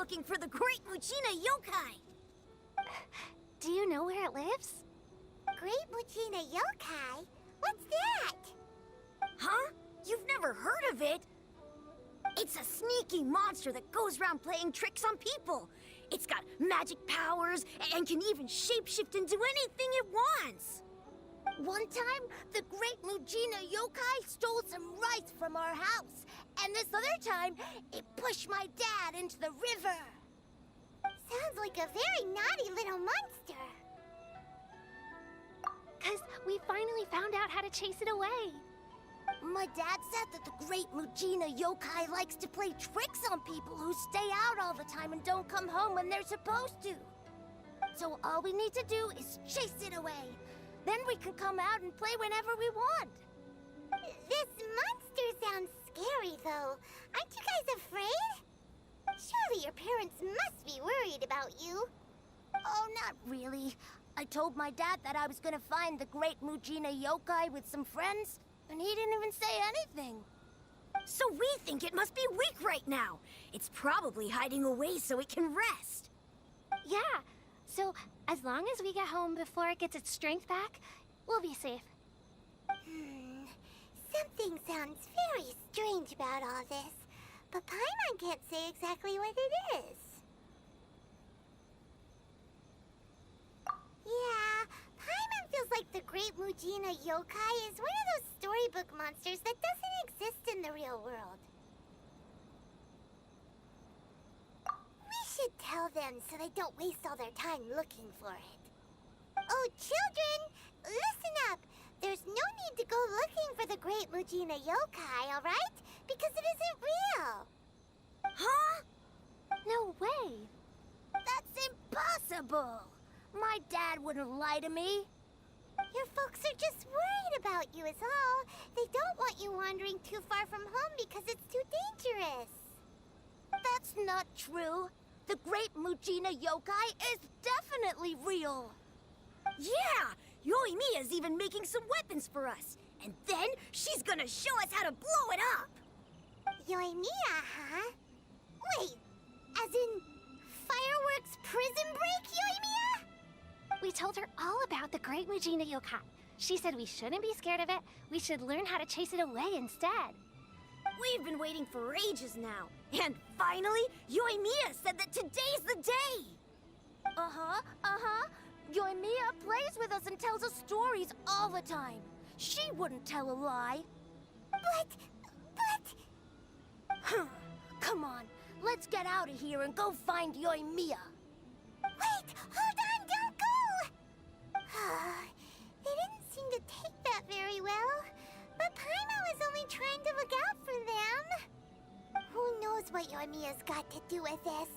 looking for the Great Muchina Yokai. Do you know where it lives? Great Muchina Yokai? What's that? Huh? You've never heard of it? It's a sneaky monster that goes around playing tricks on people. It's got magic powers and can even shapeshift into anything it wants. One time, the Great Muchina Yokai stole some rice from our house. And this other time, it pushed my dad into the river. Sounds like a very naughty little monster. 'Cause we finally found out how to chase it away. My dad said that the Great Muchina Yokai likes to play tricks on people who stay out all the time and don't come home when they're supposed to. So all we need to do is chase it away. Then we can come out and play whenever we want. This monster sounds scary, though. Aren't you guys afraid? Surely your parents must be worried about you. Oh, not really. I told my dad that I was gonna find the Great Muchina Yokai with some friends, and he didn't even say anything. So we think it must be weak right now. It's probably hiding away so it can rest. Yeah, so as long as we get home before it gets its strength back, we'll be safe. Something sounds very strange about all this, but Paimon can't say exactly what it is. Yeah, Paimon feels like the Great Muchina Yokai is one of those storybook monsters that doesn't exist in the real world. We should tell them so they don't waste all their time looking for it. Oh, children, listen up. There's no need to go looking for the Great Muchina Yokai, all right? Because it isn't real. Huh? No way. That's impossible. My dad wouldn't lie to me. Your folks are just worried about you is all. They don't want you wandering too far from home because it's too dangerous. That's not true. The Great Muchina Yokai is definitely real. Yeah! Yoimiya's even making some weapons for us. And then she's gonna show us how to blow it up! Yoimiya, huh? Wait, as in fireworks prison break, Yoimiya? We told her all about the Great Muchina Yokai. She said we shouldn't be scared of it. We should learn how to chase it away instead. We've been waiting for ages now. And finally, Yoimiya said that today's the day! Uh-huh. Yoimiya plays with us and tells us stories all the time. She wouldn't tell a lie. But... Come on, let's get out of here and go find Yoimiya. Wait, hold on, don't go! They didn't seem to take that very well. But Paimon was only trying to look out for them. Who knows what Yoimiya's got to do with this?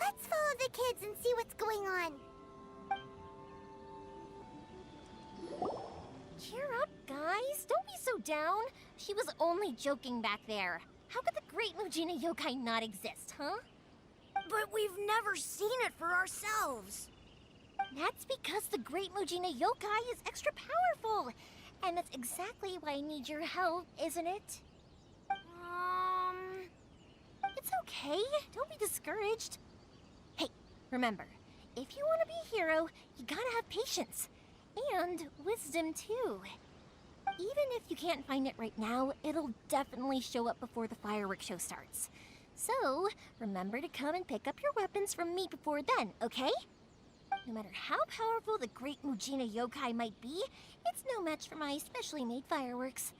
Let's follow the kids and see what's going on. Cheer up, guys. Don't be so down. She was only joking back there. How could the Great Muchina Yokai not exist, huh? But we've never seen it for ourselves. That's because the Great Muchina Yokai is extra powerful. And that's exactly why I need your help, isn't it? It's okay. Don't be discouraged. Hey, remember, if you want to be a hero, you gotta have patience. And wisdom, too. Even if you can't find it right now, it'll definitely show up before the fireworks show starts. So, remember to come and pick up your weapons from me before then, okay? No matter how powerful the Great Muchina Yokai might be, it's no match for my specially made fireworks.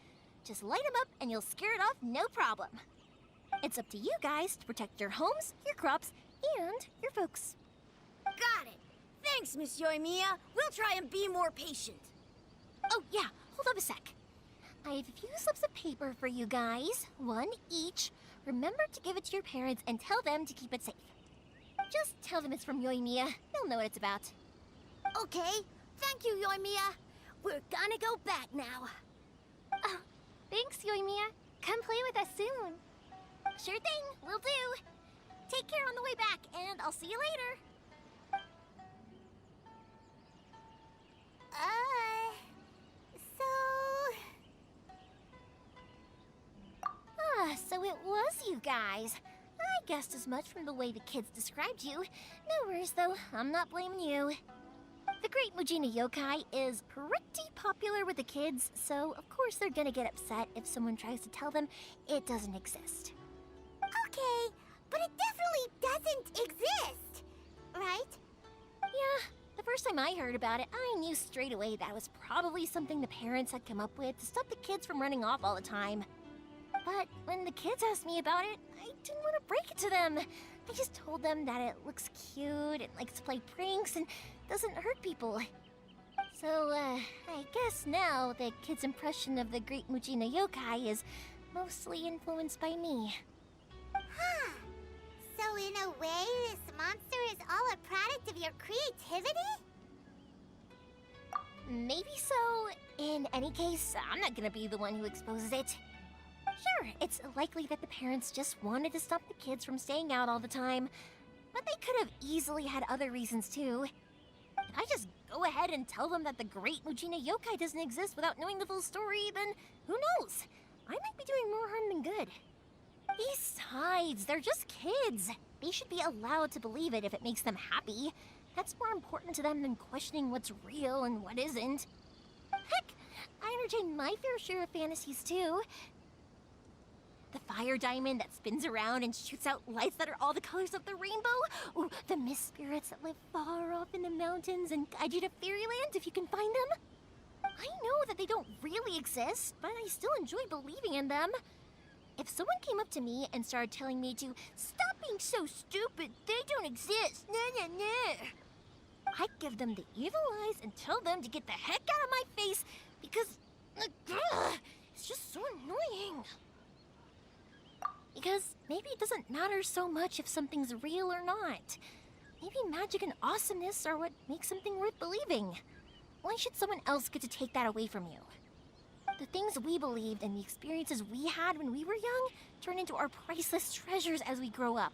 Just light them up and you'll scare it off no problem. It's up to you guys to protect your homes, your crops, and your folks. Got it. Thanks, Miss Yoimiya. We'll try and be more patient. Oh, yeah, hold up a sec. I have a few slips of paper for you guys, one each. Remember to give it to your parents and tell them to keep it safe. Just tell them it's from Yoimiya. They'll know what it's about. Okay, thank you, Yoimiya. We're gonna go back now. Oh, thanks, Yoimiya. Come play with us soon. Sure thing, will do. Take care on the way back, and I'll see you later. So it was you guys. I guessed as much from the way the kids described you. No worries, though. I'm not blaming you. The Great Mujina Yokai is pretty popular with the kids, so of course they're gonna get upset if someone tries to tell them it doesn't exist. Okay, but it definitely doesn't exist, right? Yeah, the first time I heard about it, I knew straight away that was probably something the parents had come up with to stop the kids from running off all the time. But when the kids asked me about it, I didn't want to break it to them. I just told them that it looks cute and likes to play pranks and doesn't hurt people. So, I guess now the kids' impression of the Great Mujina Yokai is mostly influenced by me. Huh. So in a way, this monster is all a product of your creativity? Maybe so. In any case, I'm not gonna be the one who exposes it. Sure, it's likely that the parents just wanted to stop the kids from staying out all the time, but they could have easily had other reasons too. If I just go ahead and tell them that the Great Mujina Yokai doesn't exist without knowing the full story, then who knows? I might be doing more harm than good. Besides, they're just kids. They should be allowed to believe it if it makes them happy. That's more important to them than questioning what's real and what isn't. Heck, I entertain my fair share of fantasies too. The fire diamond that spins around and shoots out lights that are all the colors of the rainbow. Ooh, the mist spirits that live far off in the mountains and guide you to fairyland if you can find them. I know that they don't really exist, but I still enjoy believing in them. If someone came up to me and started telling me to stop being so stupid, they don't exist, I'd give them the evil eyes and tell them to get the heck out of my face because it's just so annoying. Because maybe it doesn't matter so much if something's real or not. Maybe magic and awesomeness are what makes something worth believing. Why should someone else get to take that away from you? The things we believed and the experiences we had when we were young turn into our priceless treasures as we grow up.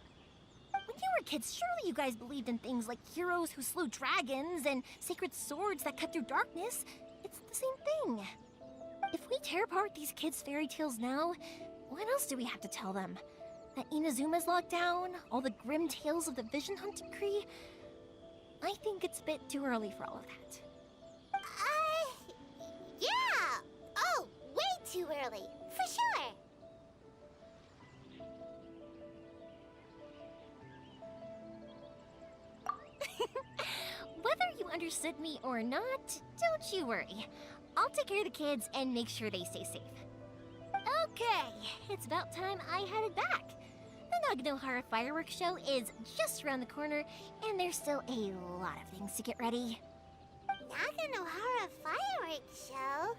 When you were kids, surely you guys believed in things like heroes who slew dragons and sacred swords that cut through darkness. It's the same thing. If we tear apart these kids' fairy tales now, what else do we have to tell them? That Inazuma's locked down? All the grim tales of the Vision Hunting Cree? I think it's a bit too early for all of that. Yeah! Oh, way too early, for sure! Whether you understood me or not, don't you worry. I'll take care of the kids and make sure they stay safe. Okay, it's about time I headed back. The Naganohara fireworks show is just around the corner, and there's still a lot of things to get ready. Naganohara fireworks show?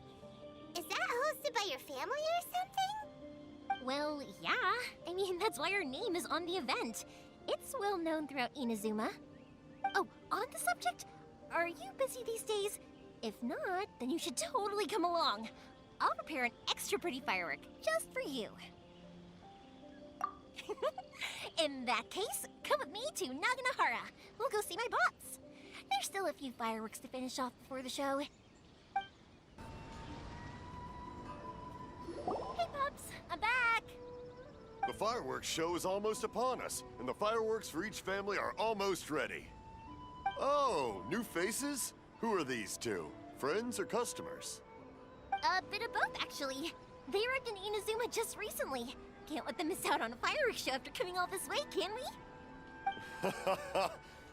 Is that hosted by your family or something? Well, yeah. I mean, that's why our name is on the event. It's well known throughout Inazuma. Oh, on the subject, are you busy these days? If not, then you should totally come along. I'll prepare an extra pretty firework just for you. In that case, come with me to Naganohara. We'll go see my boss. There's still a few fireworks to finish off before the show. Hey, Pops, I'm back. The fireworks show is almost upon us, and the fireworks for each family are almost ready. Oh, new faces? Who are these two? Friends or customers? A bit of both, actually. They arrived in Inazuma just recently. Can't let them miss out on a fireworks show after coming all this way, can we?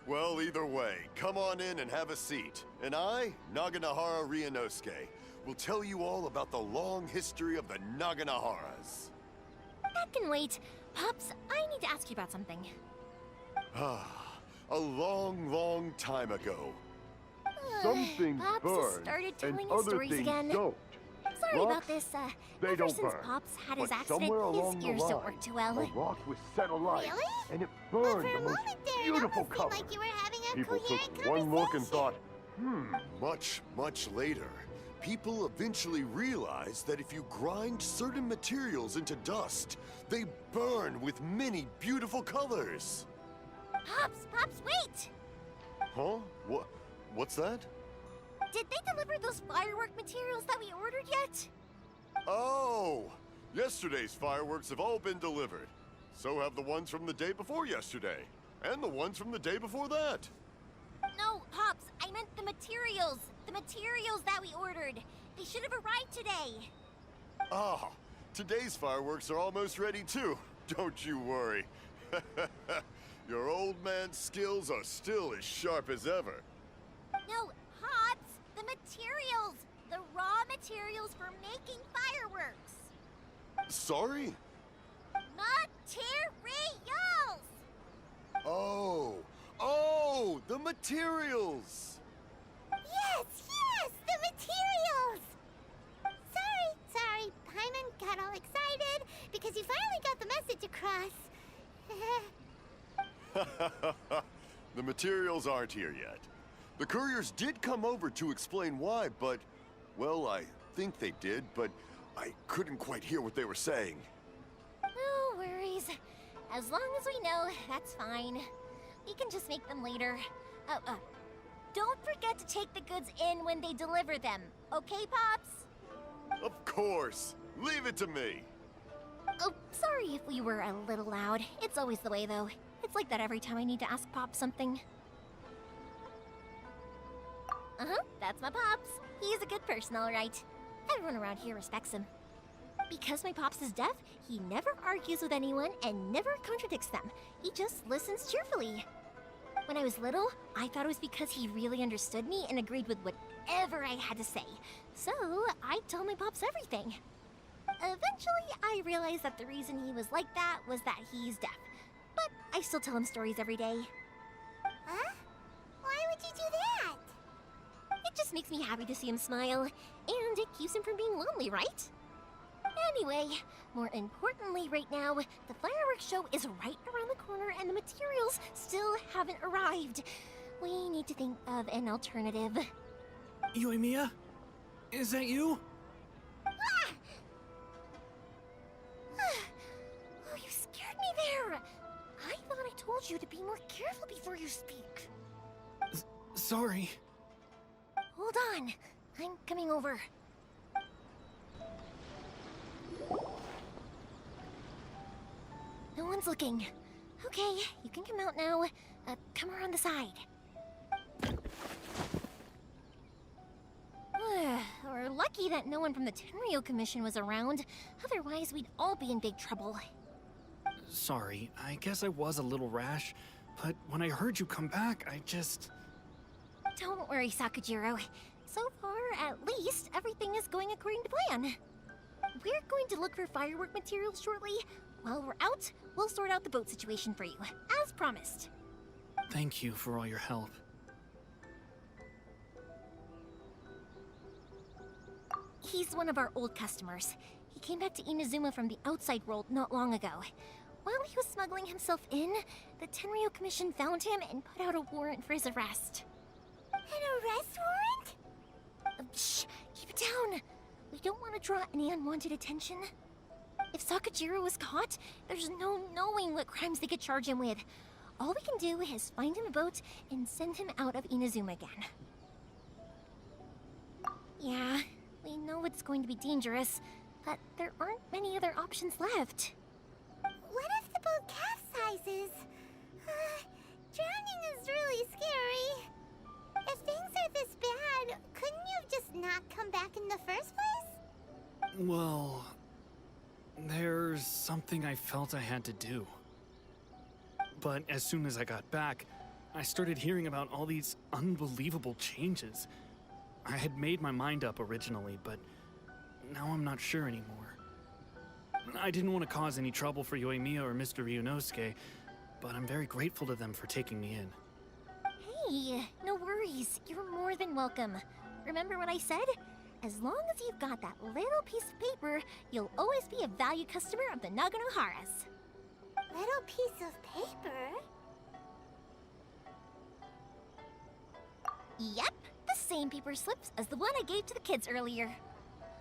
Well, either way, come on in and have a seat. And I, Naganohara Ryunosuke, will tell you all about the long history of the Naganoharas. That can wait. Pops, I need to ask you about something. A long, long time ago. Some things Pops has burn, started and telling his other stories things again. don't. Sorry Rocks, about this. they Ever don't since burn. Pops had But his accident, somewhere along his the ears line, don't work too well. a rock was set alight, Really? and it But burned for a the most moment there, it beautiful almost color. seemed like you were having a People coherent took one look and thought, Much, much later, people eventually realized that if you grind certain materials into dust, they burn with many beautiful colors. Pops, wait! Huh? What's that? Did they deliver those firework materials that we ordered yet? Oh! Yesterday's fireworks have all been delivered. So have the ones from the day before yesterday. And the ones from the day before that. No, Pops, I meant the materials. The materials that we ordered. They should have arrived today. Ah, today's fireworks are almost ready too. Don't you worry. Your old man's skills are still as sharp as ever. No, Pops, the materials. The raw materials for making fireworks. Sorry? Materials! Oh, the materials! Yes, the materials! Sorry, Paimon got all excited because you finally got the message across. The materials aren't here yet. The couriers did come over to explain why, but, well, I think they did, but I couldn't quite hear what they were saying. No worries. As long as we know, that's fine. We can just make them later. Don't forget to take the goods in when they deliver them. Okay, Pops? Of course. Leave it to me. Oh, sorry if we were a little loud. It's always the way, though. It's like that every time I need to ask Pop something. That's my Pops. He's a good person, all right. Everyone around here respects him. Because my Pops is deaf, he never argues with anyone and never contradicts them. He just listens cheerfully. When I was little, I thought it was because he really understood me and agreed with whatever I had to say. So, I told my Pops everything. Eventually, I realized that the reason he was like that was that he's deaf. But I still tell him stories every day. Huh? Why would you do that? It just makes me happy to see him smile, and it keeps him from being lonely, right? Anyway, more importantly right now, the fireworks show is right around the corner and the materials still haven't arrived. We need to think of an alternative. Yoimiya? Is that you? Oh, you scared me there! I thought I told you to be more careful before you speak. Sorry. Hold on, I'm coming over. No one's looking. Okay, you can come out now. Come around the side. We're lucky that no one from the Tenryo Commission was around. Otherwise, we'd all be in big trouble. Sorry, I guess I was a little rash, but when I heard you come back, I just... Don't worry, Sakujiro. So far, at least, everything is going according to plan. We're going to look for firework materials shortly. While we're out, we'll sort out the boat situation for you, as promised. Thank you for all your help. He's one of our old customers. He came back to Inazuma from the outside world not long ago. While he was smuggling himself in, the Tenryo Commission found him and put out a warrant for his arrest. An arrest warrant? Shh! Keep it down! We don't want to draw any unwanted attention. If Sakujiro was caught, there's no knowing what crimes they could charge him with. All we can do is find him a boat and send him out of Inazuma again. Yeah, we know it's going to be dangerous, but there aren't many other options left. What if the boat capsizes? Drowning is really scary. If things are this bad, couldn't you have just not come back in the first place? Well, there's something I felt I had to do. But as soon as I got back, I started hearing about all these unbelievable changes. I had made my mind up originally, but now I'm not sure anymore. I didn't want to cause any trouble for Yoimiya or Mr. Ryunosuke, but I'm very grateful to them for taking me in. Hey, no worries. You're more than welcome. Remember what I said? As long as you've got that little piece of paper, you'll always be a valued customer of the Naganoharas. Little piece of paper? Yep, the same paper slips as the one I gave to the kids earlier.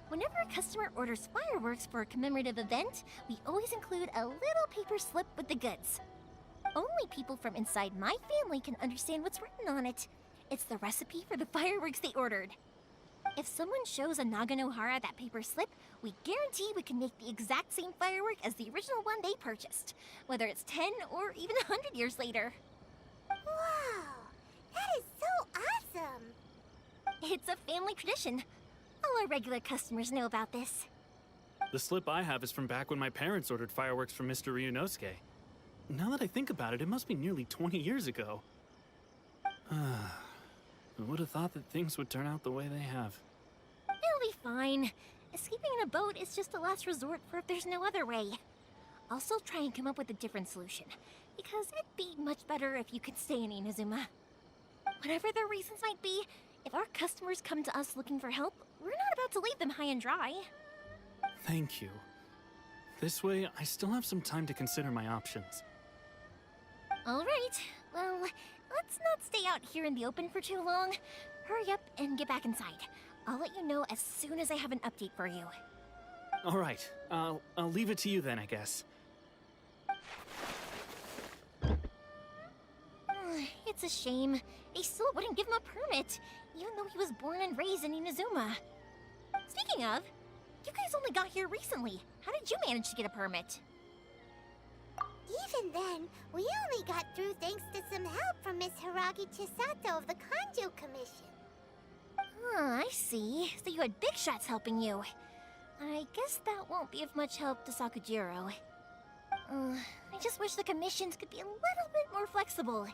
Whenever a customer orders fireworks for a commemorative event, we always include a little paper slip with the goods. Only people from inside my family can understand what's written on it. It's the recipe for the fireworks they ordered. If someone shows a Naganohara that paper slip, we guarantee we can make the exact same firework as the original one they purchased, whether it's 10 or even 100 years later. Wow, that is so awesome. It's a family tradition. All our regular customers know about this. The slip I have is from back when my parents ordered fireworks from Mr. Ryunosuke. Now that I think about it, it must be nearly 20 years ago. I would have thought that things would turn out the way they have. It'll be fine. Escaping in a boat is just a last resort for if there's no other way. I'll still try and come up with a different solution, because it'd be much better if you could stay in Inazuma. Whatever their reasons might be, if our customers come to us looking for help, we're not about to leave them high and dry. Thank you. This way, I still have some time to consider my options. All right, well, let's not stay out here in the open for too long. Hurry up and get back inside. I'll let you know as soon as I have an update for you. All right, I'll leave it to you then, I guess. It's a shame. They still wouldn't give him a permit, even though he was born and raised in Inazuma. Speaking of, you guys only got here recently. How did you manage to get a permit? Even then, we only got through thanks to some help from Miss Hiragi Chisato of the Kanjo Commission. I see. So you had big shots helping you. I guess that won't be of much help to Sakujiro. I just wish the commissions could be a little bit more flexible.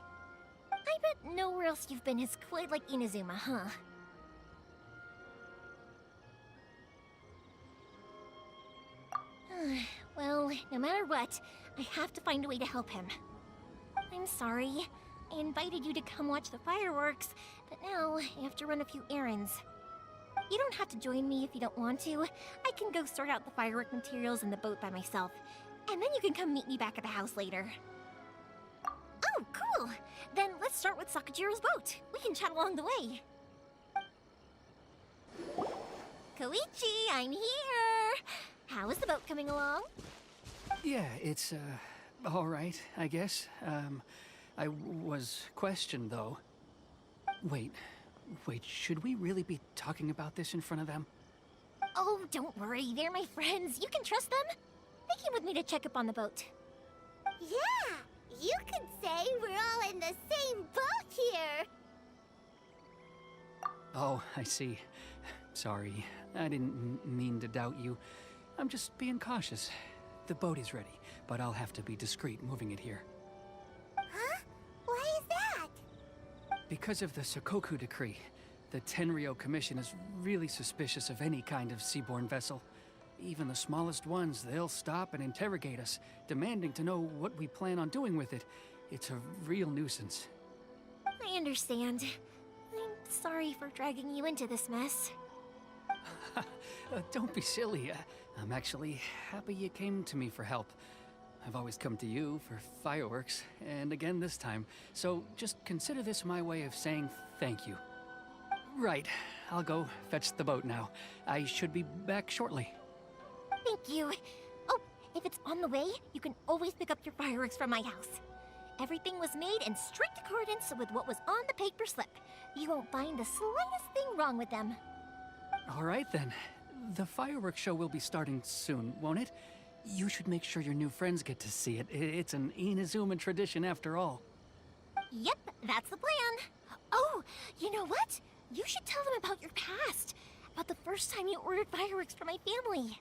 I bet nowhere else you've been is quite like Inazuma, huh? Well, no matter what, I have to find a way to help him. I'm sorry. I invited you to come watch the fireworks, but now I have to run a few errands. You don't have to join me if you don't want to. I can go sort out the firework materials in the boat by myself, and then you can come meet me back at the house later. Oh, cool! Then let's start with Sakujiro's boat. We can chat along the way. Koichi, I'm here! How is the boat coming along? Yeah, it's, all right, I guess. I was questioned, though. Wait, should we really be talking about this in front of them? Oh, don't worry, they're my friends. You can trust them. They came with me to check up on the boat. Yeah, you could say we're all in the same boat here. Oh, I see. Sorry, I didn't mean to doubt you. I'm just being cautious. The boat is ready, but I'll have to be discreet moving it here. Huh? Why is that? Because of the Sokoku decree, the Tenryo Commission is really suspicious of any kind of seaborne vessel. Even the smallest ones, they'll stop and interrogate us, demanding to know what we plan on doing with it. It's a real nuisance. I understand. I'm sorry for dragging you into this mess. Don't be silly. I'm actually happy you came to me for help. I've always come to you for fireworks, and again this time. So just consider this my way of saying thank you. Right, I'll go fetch the boat now. I should be back shortly. Thank you. Oh, if it's on the way, you can always pick up your fireworks from my house. Everything was made in strict accordance with what was on the paper slip. You won't find the slightest thing wrong with them. All right then. The fireworks show will be starting soon, won't it? You should make sure your new friends get to see it. It's an Inazuma tradition after all. Yep, that's the plan. Oh, you know what? You should tell them about your past. About the first time you ordered fireworks for my family.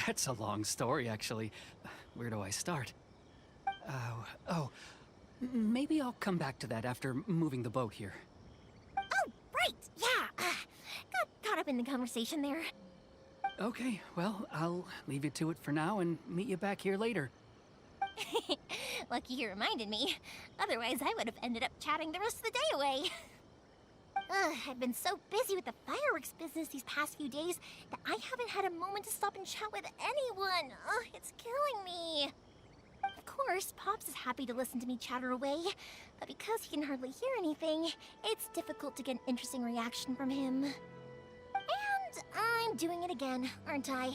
That's a long story, actually. Where do I start? Maybe I'll come back to that after moving the boat here. Oh, right, yeah. Got caught up in the conversation there. Okay, well, I'll leave you to it for now and meet you back here later. Lucky you reminded me. Otherwise, I would have ended up chatting the rest of the day away. I've been so busy with the fireworks business these past few days that I haven't had a moment to stop and chat with anyone. It's killing me. Of course, Pops is happy to listen to me chatter away, but because he can hardly hear anything, it's difficult to get an interesting reaction from him. And I'm doing it again, aren't I?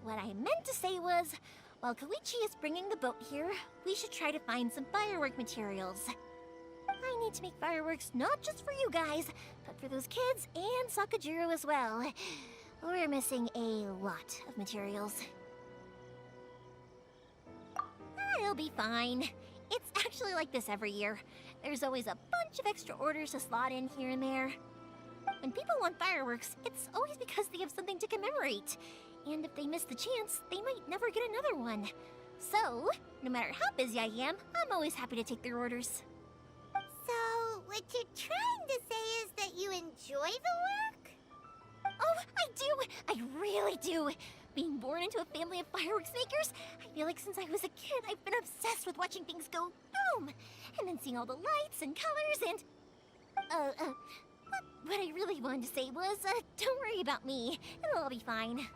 What I meant to say was, while Koichi is bringing the boat here, we should try to find some firework materials. I need to make fireworks not just for you guys, but for those kids and Sakajiro as well. We're missing a lot of materials. It'll be fine. It's actually like this every year. There's always a bunch of extra orders to slot in here and there. When people want fireworks, it's always because they have something to commemorate. And if they miss the chance, they might never get another one. So, no matter how busy I am, I'm always happy to take their orders. So, what you're trying to say is that you enjoy the work? Oh, I do! I really do! Being born into a family of fireworks makers, I feel like since I was a kid, I've been obsessed with watching things go boom! And then seeing all the lights and colors and... What I really wanted to say was, don't worry about me. It'll all be fine.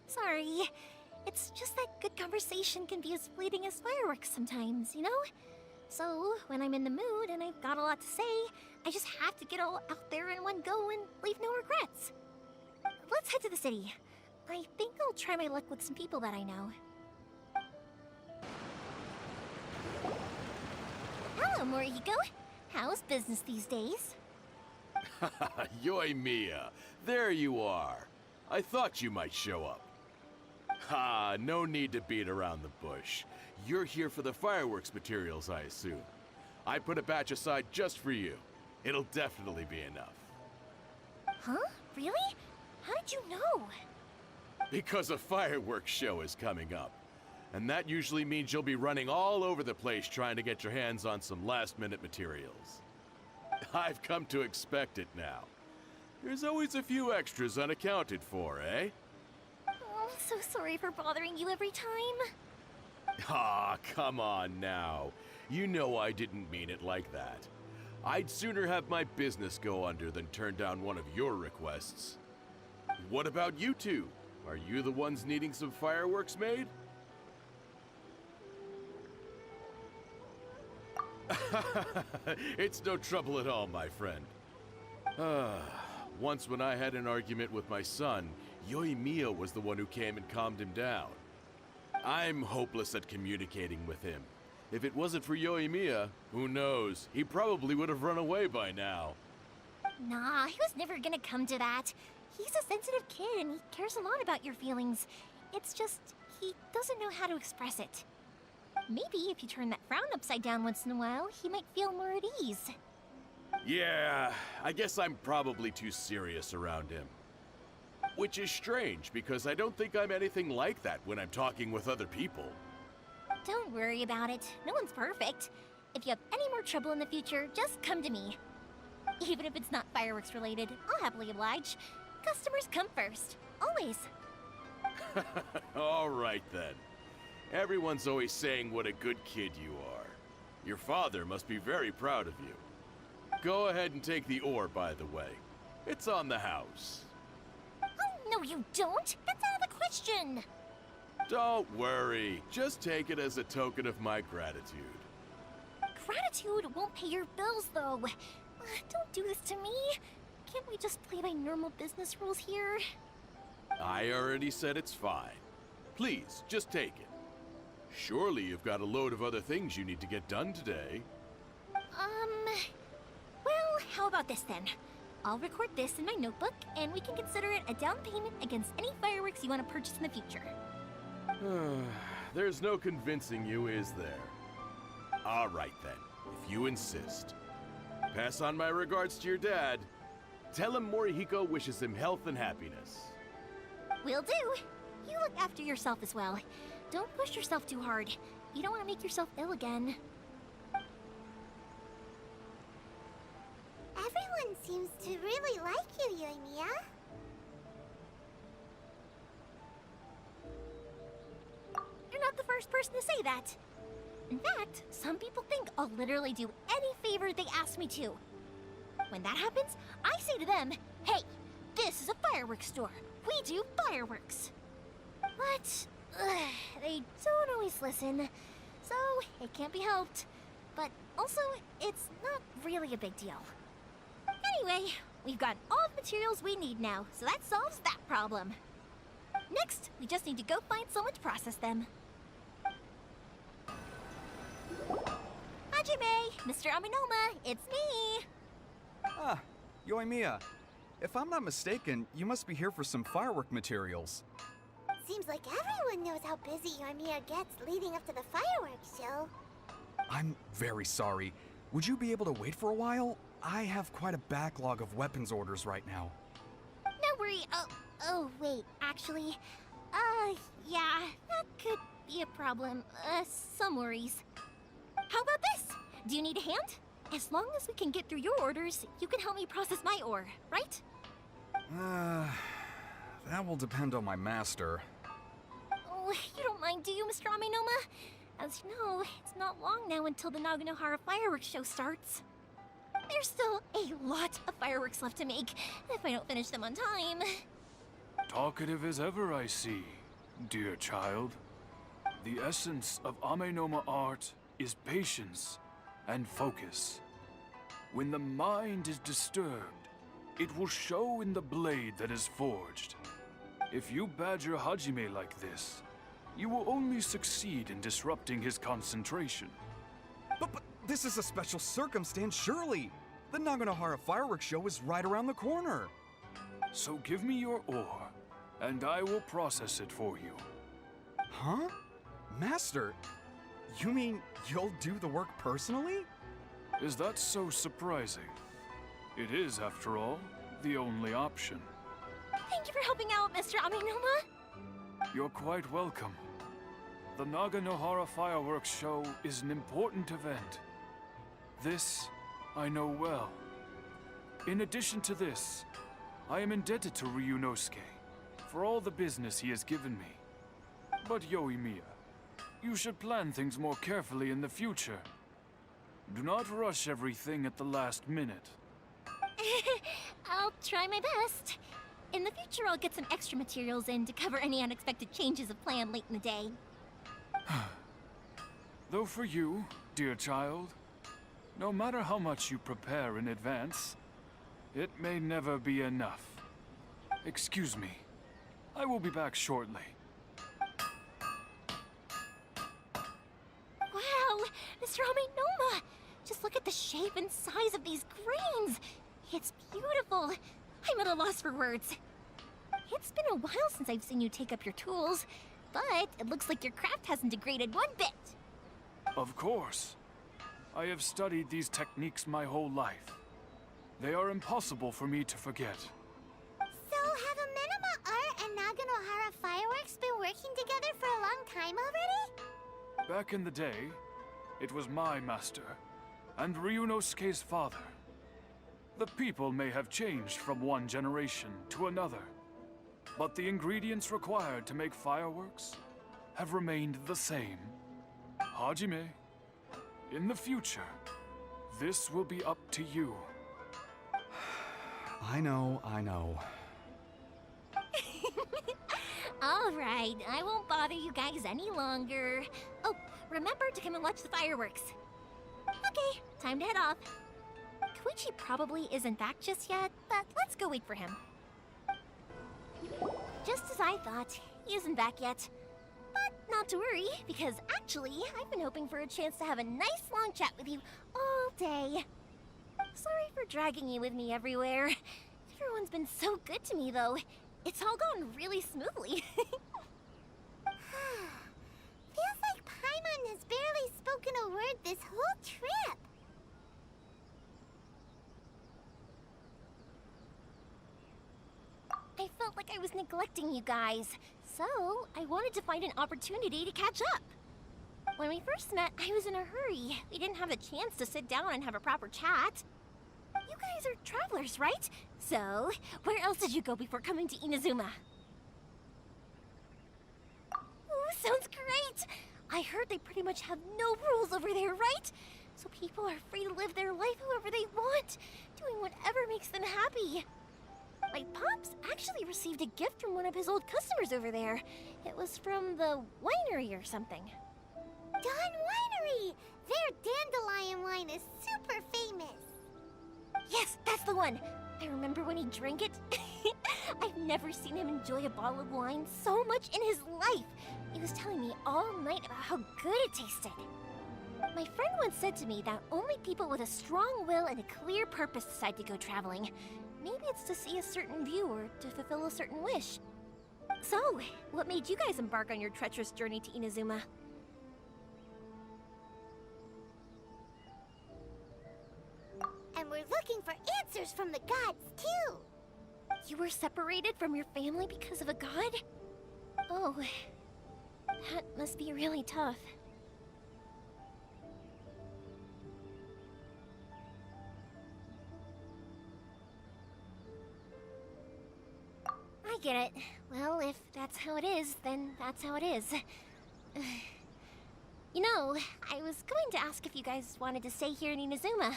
Sorry. It's just that good conversation can be as fleeting as fireworks sometimes, you know? So, when I'm in the mood and I've got a lot to say, I just have to get all out there in one go and leave no regrets. Let's head to the city. I think I'll try my luck with some people that I know. Hello, Morihiko. How's business these days? Yoimiya, there you are. I thought you might show up. Ha, no need to beat around the bush. You're here for the fireworks materials, I assume. I put a batch aside just for you. It'll definitely be enough. Huh? Really? How did you know? Because a fireworks show is coming up. And that usually means you'll be running all over the place trying to get your hands on some last-minute materials. I've come to expect it now. There's always a few extras unaccounted for, eh? Oh, I'm so sorry for bothering you every time. Ah, come on now. You know I didn't mean it like that. I'd sooner have my business go under than turn down one of your requests. What about you two? Are you the ones needing some fireworks made? It's no trouble at all, my friend. Once when I had an argument with my son, Yoimiya was the one who came and calmed him down. I'm hopeless at communicating with him. If it wasn't for Yoimiya, who knows, he probably would have run away by now. Nah, he was never gonna come to that. He's a sensitive kid and he cares a lot about your feelings. It's just, he doesn't know how to express it. Maybe if you turn that frown upside down once in a while, he might feel more at ease. Yeah, I guess I'm probably too serious around him. Which is strange, because I don't think I'm anything like that when I'm talking with other people. Don't worry about it. No one's perfect. If you have any more trouble in the future, just come to me. Even if it's not fireworks related, I'll happily oblige. Customers come first. Always. All right then. Everyone's always saying what a good kid you are. Your father must be very proud of you. Go ahead and take the ore, by the way. It's on the house. Oh, no you don't! That's out of the question! Don't worry. Just take it as a token of my gratitude. Gratitude won't pay your bills, though. Don't do this to me. Can't we just play by normal business rules here? I already said it's fine. Please, just take it. Surely you've got a load of other things you need to get done today. Well, how about this then? I'll record this in my notebook, and we can consider it a down payment against any fireworks you want to purchase in the future. There's no convincing you, is there? All right then, if you insist. Pass on my regards to your dad. Tell him Morihiko wishes him health and happiness. Will do. You look after yourself as well. Don't push yourself too hard. You don't want to make yourself ill again. Everyone seems to really like you, Yoimiya. You're not the first person to say that. In fact, some people think I'll literally do any favor they ask me to. When that happens, I say to them, hey, this is a fireworks store. We do fireworks. But they don't always listen, so it can't be helped. But also, it's not really a big deal. Anyway, we've got all the materials we need now, so that solves that problem. Next, we just need to go find someone to process them. Hajime, Mr. Aminoma, it's me! Ah, Yoimiya. If I'm not mistaken, you must be here for some firework materials. Seems like everyone knows how busy Yoimiya gets leading up to the fireworks show. I'm very sorry. Would you be able to wait for a while? I have quite a backlog of weapons orders right now. No worry. Oh, wait, actually, yeah, that could be a problem. Some worries. How about this? Do you need a hand? As long as we can get through your orders, you can help me process my ore, right? That will depend on my master. Oh, you don't mind, do you, Mr. Aminoma? As you know, it's not long now until the Naganohara fireworks show starts. There's still a lot of fireworks left to make, if I don't finish them on time. Talkative as ever, I see, dear child. The essence of Amenoma art is patience and focus. When the mind is disturbed, it will show in the blade that is forged. If you badger Hajime like this, you will only succeed in disrupting his concentration. But this is a special circumstance, surely. The Naganohara fireworks show is right around the corner. So give me your ore, and I will process it for you. Huh? Master, you mean you'll do the work personally? Is that so surprising? It is, after all, the only option. Thank you for helping out, Mr. Aminoma. You're quite welcome. The Naganohara fireworks show is an important event. This I know well. In addition to this, I am indebted to Ryunosuke for all the business he has given me. But Yoimiya, you should plan things more carefully in the future. Do not rush everything at the last minute. I'll try my best. In the future, I'll get some extra materials in to cover any unexpected changes of plan late in the day. Though for you, dear child, no matter how much you prepare in advance, it may never be enough. Excuse me. I will be back shortly. Wow, Mr. Aminoma! Just look at the shape and size of these grains! It's beautiful! I'm at a loss for words. It's been a while since I've seen you take up your tools, but it looks like your craft hasn't degraded one bit. Of course. I have studied these techniques my whole life. They are impossible for me to forget. So, have Amenoma Art and Naganohara Fireworks been working together for a long time already? Back in the day, it was my master, and Ryunosuke's father. The people may have changed from one generation to another, but the ingredients required to make fireworks have remained the same. Hajime, in the future, this will be up to you. I know. All right, I won't bother you guys any longer. Oh, remember to come and watch the fireworks. Okay, time to head off. Koichi probably isn't back just yet, but let's go wait for him. Just as I thought, he isn't back yet. But not to worry, because actually, I've been hoping for a chance to have a nice long chat with you all day. Sorry for dragging you with me everywhere. Everyone's been so good to me, though. It's all gone really smoothly. Feels like Paimon has barely spoken a word this whole trip. I felt like I was neglecting you guys, so I wanted to find an opportunity to catch up. When we first met, I was in a hurry. We didn't have a chance to sit down and have a proper chat. You guys are travelers, right? So, where else did you go before coming to Inazuma? Ooh, sounds great! I heard they pretty much have no rules over there, right? So people are free to live their life however they want, doing whatever makes them happy. My pops actually received a gift from one of his old customers over there. It was from the winery or something. Dawn Winery! Their dandelion wine is super famous. Yes, that's the the one. I remember when he drank it. I've never seen him enjoy a bottle of wine so much in his life. He was telling me all night about how good it tasted. My friend once said to me that only people with a strong will and a clear purpose decide to go traveling. Maybe it's to see a certain view or to fulfill a certain wish. So, what made you guys embark on your treacherous journey to Inazuma? And we're looking for answers from the gods, too. You were separated from your family because of a god? Oh, that must be really tough. I get it. Well, if that's how it is, then that's how it is. You know, I was going to ask if you guys wanted to stay here in Inazuma.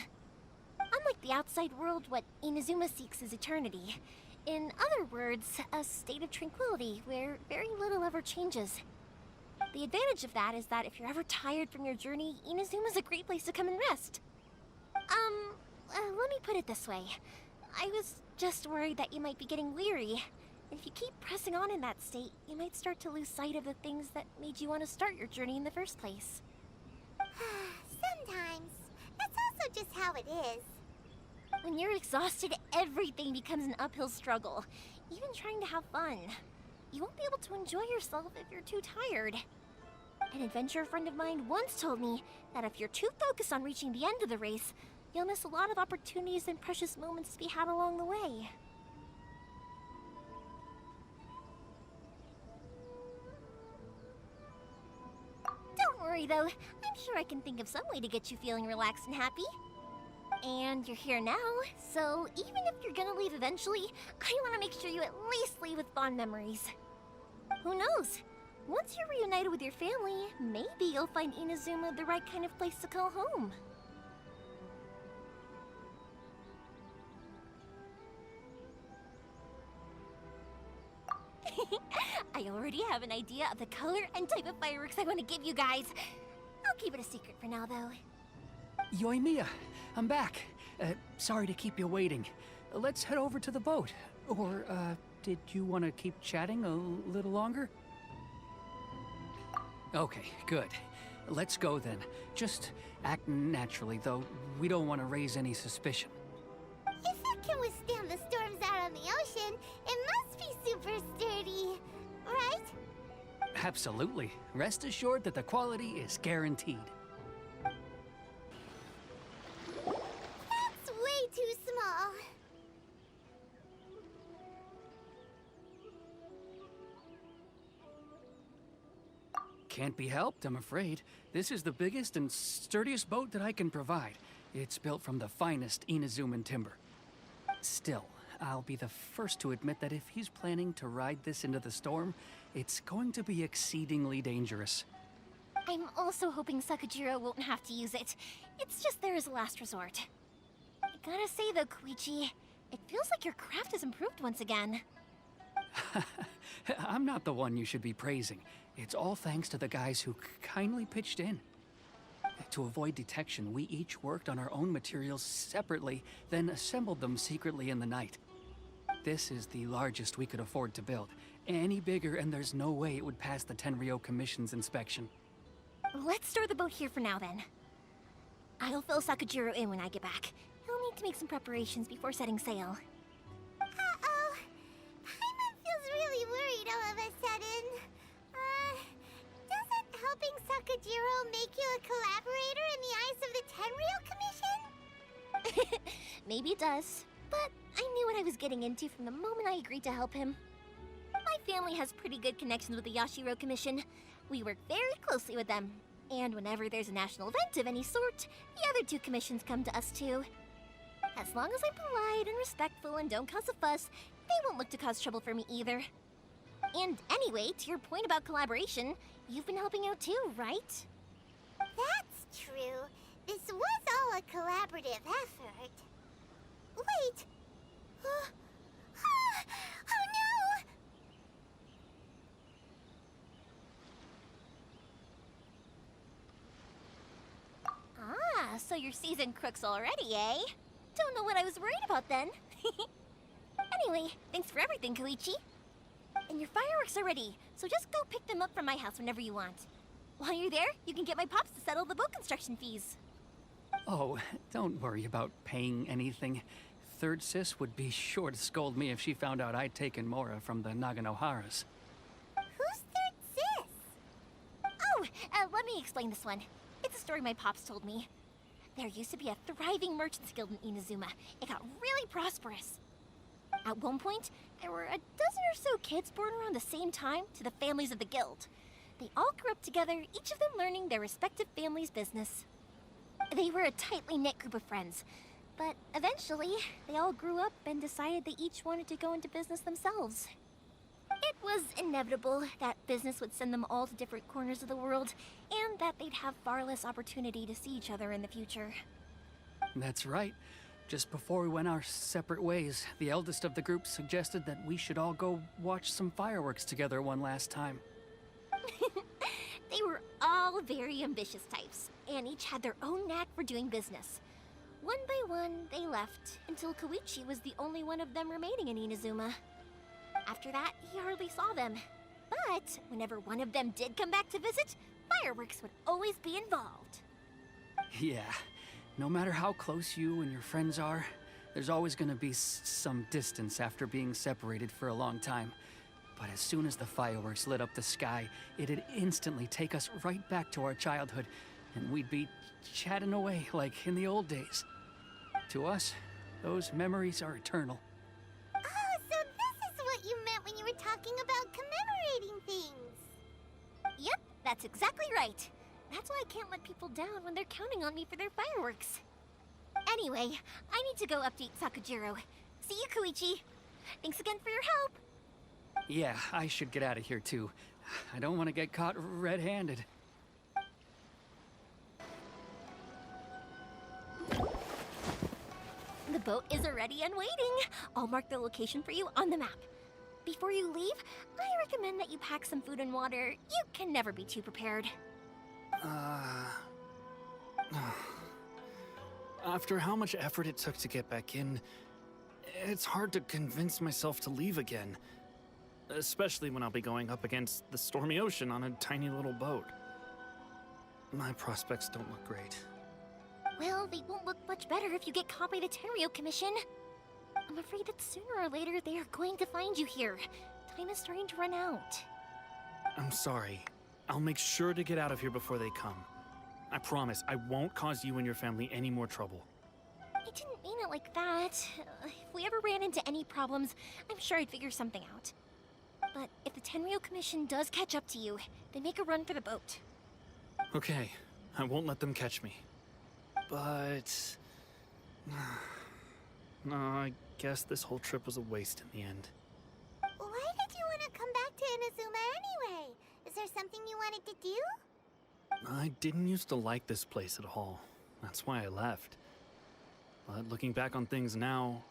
Unlike the outside world, what Inazuma seeks is eternity. In other words, a state of tranquility where very little ever changes. The advantage of that is that if you're ever tired from your journey, Inazuma's a great place to come and rest. Let me put it this way. I was just worried that you might be getting weary. If you keep pressing on in that state, you might start to lose sight of the things that made you want to start your journey in the first place. Sometimes. That's also just how it is. When you're exhausted, everything becomes an uphill struggle. Even trying to have fun. You won't be able to enjoy yourself if you're too tired. An adventurer friend of mine once told me that if you're too focused on reaching the end of the race, you'll miss a lot of opportunities and precious moments to be had along the way. Don't worry though, I'm sure I can think of some way to get you feeling relaxed and happy. And you're here now, so even if you're gonna leave eventually, I want to make sure you at least leave with fond memories. Who knows? Once you're reunited with your family, maybe you'll find Inazuma the right kind of place to call home. I already have an idea of the color and type of fireworks I want to give you guys. I'll keep it a secret for now, though. Yoimiya, I'm back. Sorry to keep you waiting. Let's head over to the boat. Or, did you want to keep chatting a little longer? Okay, good. Let's go then. Just act naturally, though we don't want to raise any suspicion. If it can withstand the storms out on the ocean, it must be super sturdy, right? Absolutely. Rest assured that the quality is guaranteed. That's way too small. Can't be helped, I'm afraid. This is the biggest and sturdiest boat that I can provide. It's built from the finest Inazuman timber. Still, I'll be the first to admit that if he's planning to ride this into the storm, it's going to be exceedingly dangerous. I'm also hoping Sakajiro won't have to use it. It's just there as a last resort. I gotta say though, Koichi, it feels like your craft has improved once again. I'm not the one you should be praising. It's all thanks to the guys who kindly pitched in. To avoid detection, we each worked on our own materials separately, then assembled them secretly in the night. This is the largest we could afford to build. Any bigger and there's no way it would pass the Tenryou Commission's inspection. Let's store the boat here for now then. I'll fill Sakajiro in when I get back. He'll need to make some preparations before setting sail. Uh-oh. Paimon feels really worried all of a sudden. Doesn't helping Sakajiro make you a collaborator in the eyes of the Tenryou Commission? Maybe it does, but I knew what I was getting into from the moment I agreed to help him. My family has pretty good connections with the Yashiro Commission. We work very closely with them, and whenever there's a national event of any sort, the other two commissions come to us too. As long as I'm polite and respectful and don't cause a fuss, they won't look to cause trouble for me either. And anyway, to your point about collaboration, you've been helping out too, right? That's true. This was all a collaborative effort. Wait! Oh no! Ah, so you're seasoned crooks already, eh? Don't know what I was worried about then. Anyway, thanks for everything, Koichi. And your fireworks are ready, so just go pick them up from my house whenever you want. While you're there, you can get my pops to settle the boat construction fees. Oh, don't worry about paying anything. Third Sis would be sure to scold me if she found out I'd taken Mora from the Naganoharas. Who's Third Sis? Oh, let me explain this one. It's a story my pops told me. There used to be a thriving merchants guild in Inazuma. It got really prosperous. At one point, there were a dozen or so kids born around the same time to the families of the guild. They all grew up together, each of them learning their respective family's business. They were a tightly knit group of friends, but eventually, they all grew up and decided they each wanted to go into business themselves. It was inevitable that business would send them all to different corners of the world, and that they'd have far less opportunity to see each other in the future. That's right. Just before we went our separate ways, the eldest of the group suggested that we should all go watch some fireworks together one last time. They were all very ambitious types, and each had their own knack for doing business. One by one, they left, until Koichi was the only one of them remaining in Inazuma. After that, he hardly saw them. But whenever one of them did come back to visit, fireworks would always be involved. Yeah, no matter how close you and your friends are, there's always gonna be some distance after being separated for a long time. But as soon as the fireworks lit up the sky, it'd instantly take us right back to our childhood, and we'd be chatting away like in the old days. To us, those memories are eternal. Oh, so this is what you meant when you were talking about commemorating things. Yep, that's exactly right. That's why I can't let people down when they're counting on me for their fireworks. Anyway, I need to go update Sakujiro. See you, Koichi. Thanks again for your help. Yeah, I should get out of here too. I don't want to get caught red-handed. The boat is ready and waiting. I'll mark the location for you on the map. Before you leave, I recommend that you pack some food and water. You can never be too prepared. After how much effort it took to get back in, it's hard to convince myself to leave again. Especially when I'll be going up against the stormy ocean on a tiny little boat. My prospects don't look great. Well, they won't look much better if you get caught by the Tenryou Commission. I'm afraid that sooner or later they are going to find you here. Time is starting to run out. I'm sorry. I'll make sure to get out of here before they come. I promise I won't cause you and your family any more trouble. I didn't mean it like that. If we ever ran into any problems, I'm sure I'd figure something out. But if the Tenryou Commission does catch up to you, they make a run for the boat. Okay, I won't let them catch me. But... no, I guess this whole trip was a waste in the end. Why did you want to come back to Inazuma anyway? Is there something you wanted to do? I didn't used to like this place at all. That's why I left. But looking back on things now,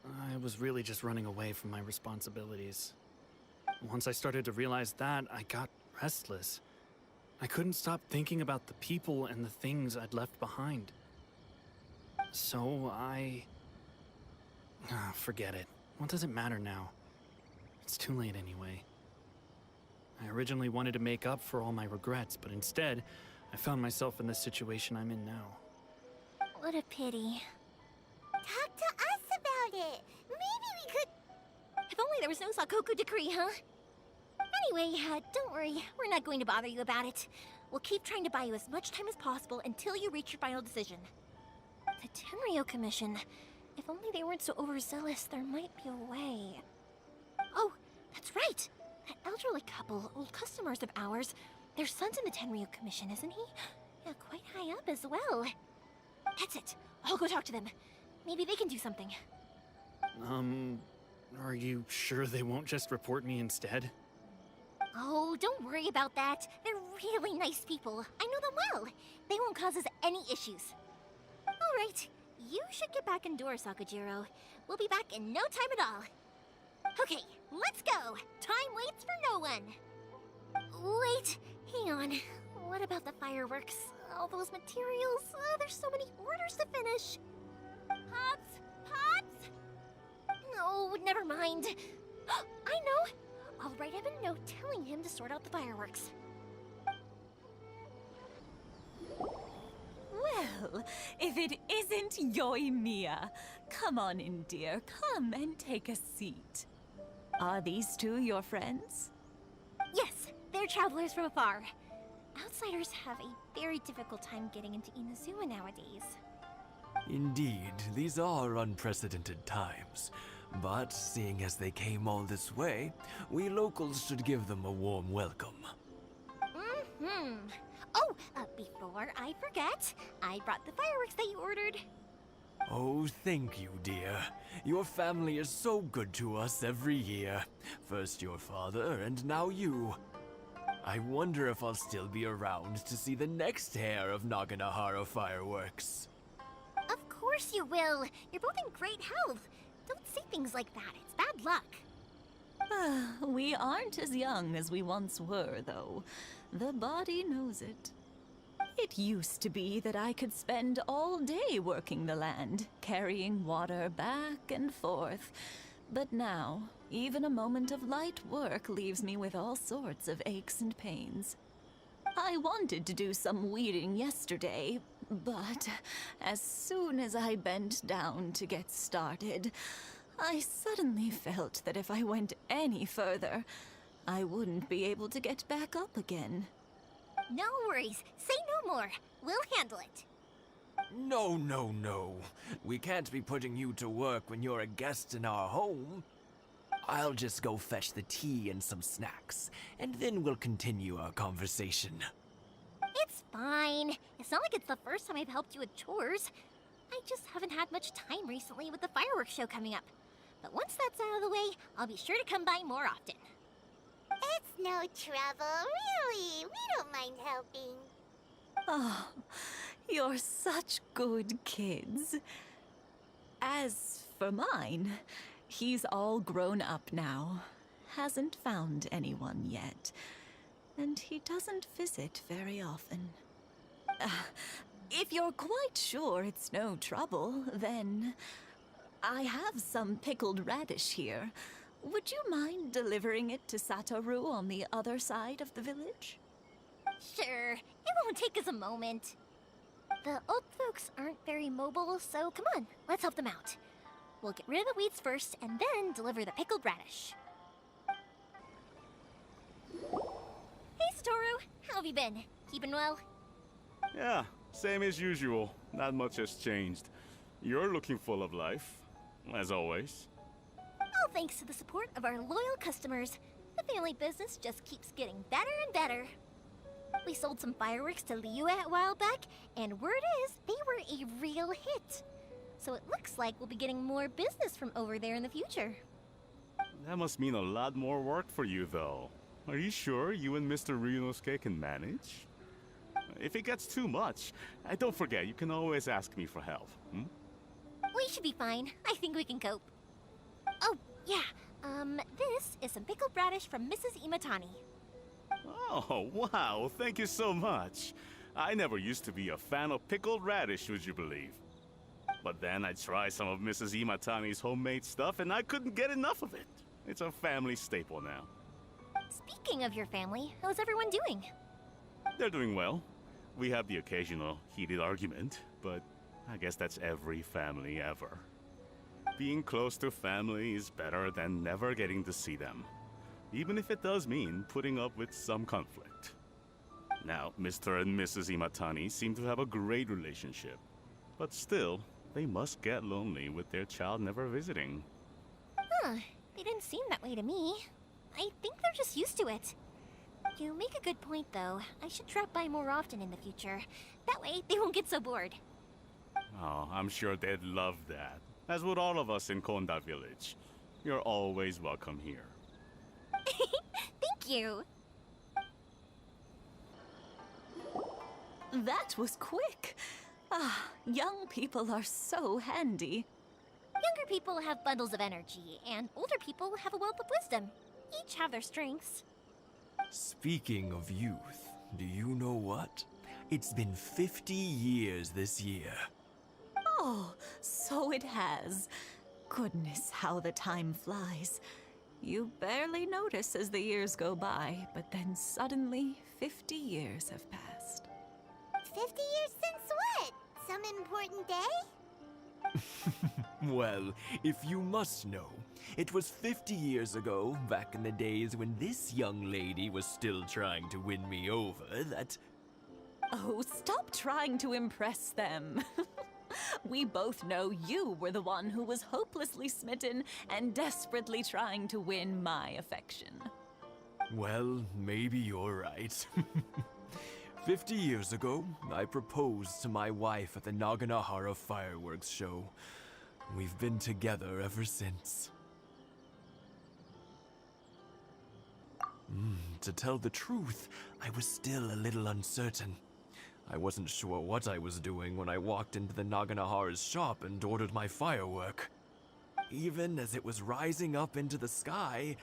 I was really just running away from my responsibilities. Once I started to realize that, I got restless. I couldn't stop thinking about the people and the things I'd left behind. So forget it. What does it matter now? It's too late anyway. I originally wanted to make up for all my regrets, but instead, I found myself in the situation I'm in now. What a pity. Talk to us about it. Maybe we could... If only there was no Sakoku decree, huh? Anyway, don't worry. We're not going to bother you about it. We'll keep trying to buy you as much time as possible until you reach your final decision. The Tenryou Commission. If only they weren't so overzealous, there might be a way. Oh, that's right! That elderly couple, old customers of ours, their son's in the Tenryou Commission, isn't he? Yeah, quite high up as well. That's it. I'll go talk to them. Maybe they can do something. Are you sure they won't just report me instead? Oh, don't worry about that. They're really nice people. I know them well. They won't cause us any issues. All right. You should get back indoors, Sakujiro. We'll be back in no time at all. Okay, let's go. Time waits for no one. Wait, hang on. What about the fireworks? All those materials? There's so many orders to finish. never mind. I know! I'll write him a note telling him to sort out the fireworks. Well, if it isn't Yoimiya. Come on in, dear. Come and take a seat. Are these two your friends? Yes, they're travelers from afar. Outsiders have a very difficult time getting into Inazuma nowadays. Indeed, these are unprecedented times. But seeing as they came all this way, we locals should give them a warm welcome. Mm-hmm. Oh, before I forget, I brought the fireworks that you ordered. Oh, thank you, dear. Your family is so good to us every year. First your father, and now you. I wonder if I'll still be around to see the next hair of Naganohara fireworks. Of course you will. You're both in great health. Don't say things like that. It's bad luck. We aren't as young as we once were, though. The body knows it. It used to be that I could spend all day working the land, carrying water back and forth. But now, even a moment of light work leaves me with all sorts of aches and pains. I wanted to do some weeding yesterday, but as soon as I bent down to get started, I suddenly felt that if I went any further, I wouldn't be able to get back up again. No worries. Say no more. We'll handle it. No, no, no. We can't be putting you to work when you're a guest in our home. I'll just go fetch the tea and some snacks, and then we'll continue our conversation. It's fine. It's not like it's the first time I've helped you with chores. I just haven't had much time recently with the fireworks show coming up. But once that's out of the way, I'll be sure to come by more often. It's no trouble, really. We don't mind helping. Oh, you're such good kids. As for mine, he's all grown up now. Hasn't found anyone yet. And he doesn't visit very often. If you're quite sure it's no trouble, then I have some pickled radish here. Would you mind delivering it to Satoru on the other side of the village? Sure. It won't take us a moment. The old folks aren't very mobile, so come on, let's help them out. We'll get rid of the weeds first, and then deliver the pickled radish. Hey, Satoru! How have you been? Keeping well? Yeah, same as usual. Not much has changed. You're looking full of life, as always. All thanks to the support of our loyal customers. The family business just keeps getting better and better. We sold some fireworks to Liyue a while back, and word is they were a real hit. So it looks like we'll be getting more business from over there in the future. That must mean a lot more work for you, though. Are you sure you and Mr. Ryunosuke can manage? If it gets too much, don't forget, you can always ask me for help. We should be fine. I think we can cope. Oh, yeah. This is some pickled radish from Mrs. Imatani. Oh, wow, thank you so much. I never used to be a fan of pickled radish, would you believe? But then I tried some of Mrs. Imatani's homemade stuff, and I couldn't get enough of it. It's a family staple now. Speaking of your family, how's everyone doing? They're doing well. We have the occasional heated argument, but I guess that's every family ever. Being close to family is better than never getting to see them, even if it does mean putting up with some conflict. Now, Mr. and Mrs. Imatani seem to have a great relationship, but still, they must get lonely with their child never visiting. Huh, they didn't seem that way to me. I think they're just used to it. You make a good point, though. I should drop by more often in the future. That way, they won't get so bored. Oh, I'm sure they'd love that, as would all of us in Konda Village. You're always welcome here. Thank you. That was quick. Ah, young people are so handy. Younger people have bundles of energy, and older people have a wealth of wisdom. Each have their strengths. Speaking of youth, do you know what? It's been 50 years this year. Oh, so it has. Goodness, how the time flies. You barely notice as the years go by, but then suddenly 50 years have passed. 50 years since what? Some important day? Well, if you must know, it was 50 years ago, back in the days when this young lady was still trying to win me over, that... Oh, stop trying to impress them. We both know you were the one who was hopelessly smitten and desperately trying to win my affection. Well, maybe you're right. 50 years ago, I proposed to my wife at the Naganohara fireworks show. We've been together ever since. To tell the truth, I was still a little uncertain. I wasn't sure what I was doing when I walked into the Naganohara's shop and ordered my firework. Even as it was rising up into the sky,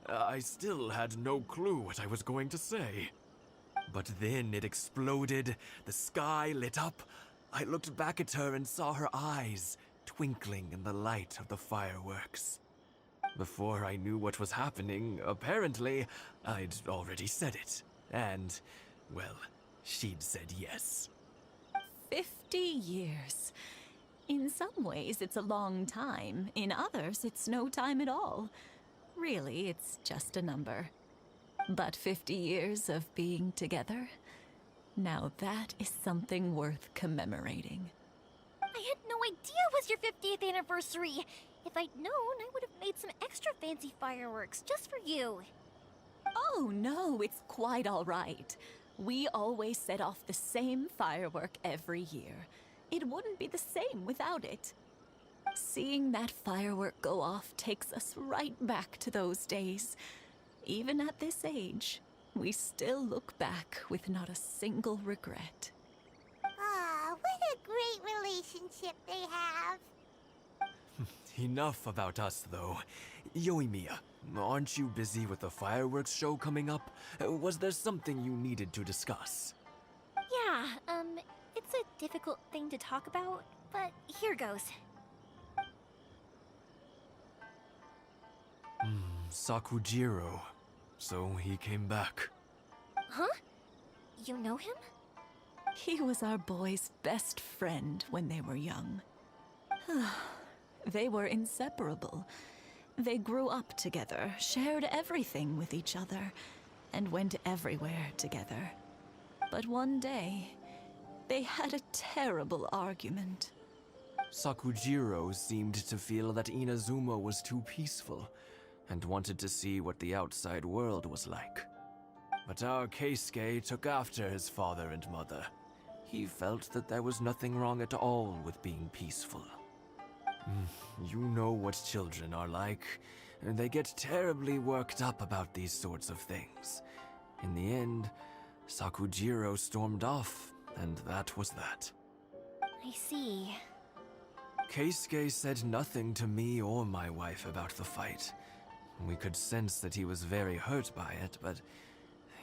I still had no clue what I was going to say. But then it exploded, the sky lit up. I looked back at her and saw her eyes twinkling in the light of the fireworks. Before I knew what was happening, apparently, I'd already said it. And, well, she'd said yes. 50 years. In some ways, it's a long time. In others, it's no time at all. Really, it's just a number. But 50 years of being together? Now that is something worth commemorating. I had no idea it was your 50th anniversary. If I'd known, I would have made some extra fancy fireworks just for you. Oh no, it's quite all right. We always set off the same firework every year. It wouldn't be the same without it. Seeing that firework go off takes us right back to those days. Even at this age, we still look back with not a single regret. Ah, what a great relationship they have. Enough about us, though. Yoimiya, aren't you busy with the fireworks show coming up? Was there something you needed to discuss? Yeah, it's a difficult thing to talk about, but here goes. Sakujiro. So he came back. Huh? You know him? He was our boy's best friend when they were young. They were inseparable. They grew up together, shared everything with each other, and went everywhere together. But one day, they had a terrible argument. Sakujiro seemed to feel that Inazuma was too peaceful, and wanted to see what the outside world was like. But our Keisuke took after his father and mother. He felt that there was nothing wrong at all with being peaceful. You know what children are like. They get terribly worked up about these sorts of things. In the end, Sakujiro stormed off, and that was that. I see. Keisuke said nothing to me or my wife about the fight. We could sense that he was very hurt by it, but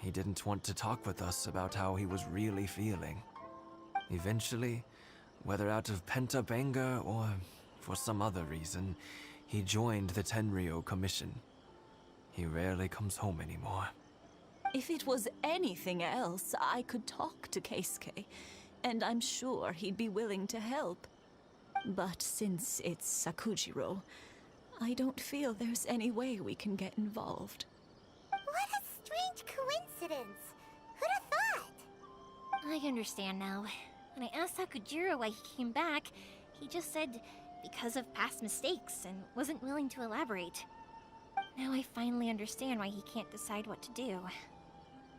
he didn't want to talk with us about how he was really feeling. Eventually, whether out of pent-up anger or for some other reason, he joined the Tenryou Commission. He rarely comes home anymore. If it was anything else, I could talk to Keisuke, and I'm sure he'd be willing to help. But since it's Sakujiro, I don't feel there's any way we can get involved. What a strange coincidence. Who'd have thought? I understand now. When I asked Sakujiro why he came back, he just said because of past mistakes and wasn't willing to elaborate. Now I finally understand why he can't decide what to do.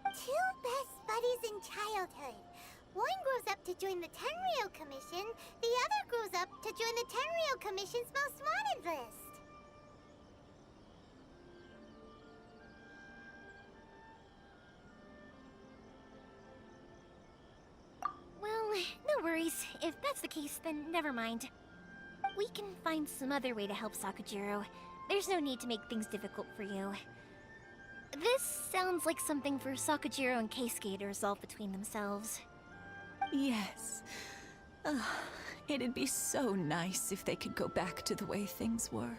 Two best buddies in childhood. One grows up to join the Tenryou Commission, the other grows up to join the Tenryou Commission's most wanted list. Well, no worries. If that's the case, then never mind. We can find some other way to help Sakujiro. There's no need to make things difficult for you. This sounds like something for Sakujiro and Keisuke to resolve between themselves. Yes. It'd be so nice if they could go back to the way things were.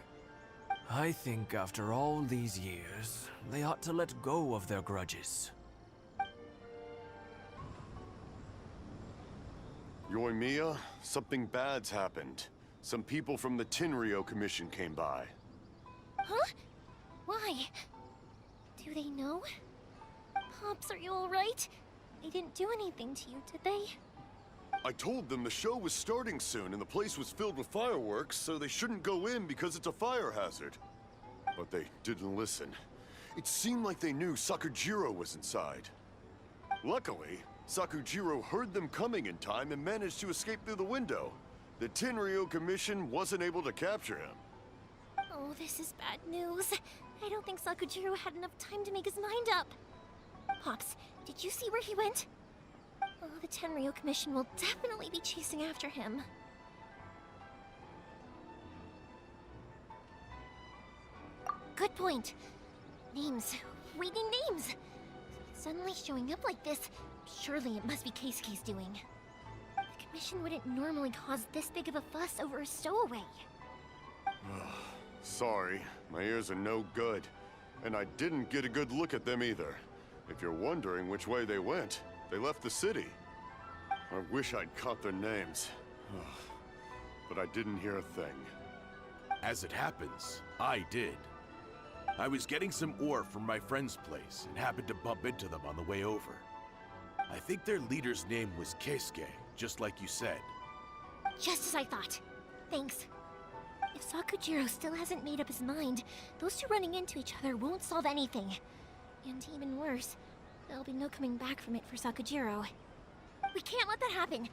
I think after all these years, they ought to let go of their grudges. Yoimiya, something bad's happened. Some people from the Tenryou Commission came by. Huh? Why? Do they know? Pops, are you alright? They didn't do anything to you, did they? I told them the show was starting soon and the place was filled with fireworks, so they shouldn't go in because it's a fire hazard. But they didn't listen. It seemed like they knew Sakujiro was inside. Luckily, Sakujiro heard them coming in time and managed to escape through the window. The Tenryou Commission wasn't able to capture him. Oh, this is bad news. I don't think Sakujiro had enough time to make his mind up. Pops, did you see where he went? Oh, the Tenryou Commission will definitely be chasing after him. Good point. Names. We need names. Suddenly showing up like this, surely it must be Keisuke's doing. The Commission wouldn't normally cause this big of a fuss over a stowaway. Sorry, my ears are no good. And I didn't get a good look at them either. If you're wondering which way they went, they left the city. I wish I'd caught their names. But I didn't hear a thing. As it happens, I did. I was getting some ore from my friend's place and happened to bump into them on the way over. I think their leader's name was Keisuke, just like you said. Just as I thought. Thanks. If Sakujiro still hasn't made up his mind, those two running into each other won't solve anything. And even worse, there'll be no coming back from it for Sakujiro. We can't let that happen.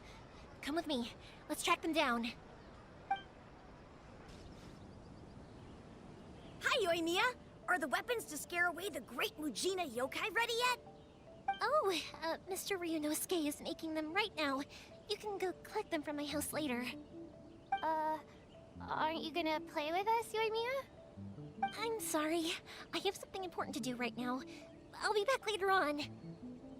Come with me. Let's track them down. Hi, Yoimiya! Are the weapons to scare away the great Mujina yokai ready yet? Oh, Mr. Ryunosuke is making them right now. You can go collect them from my house later. Aren't you gonna play with us, Yoimiya? I'm sorry. I have something important to do right now. I'll be back later on.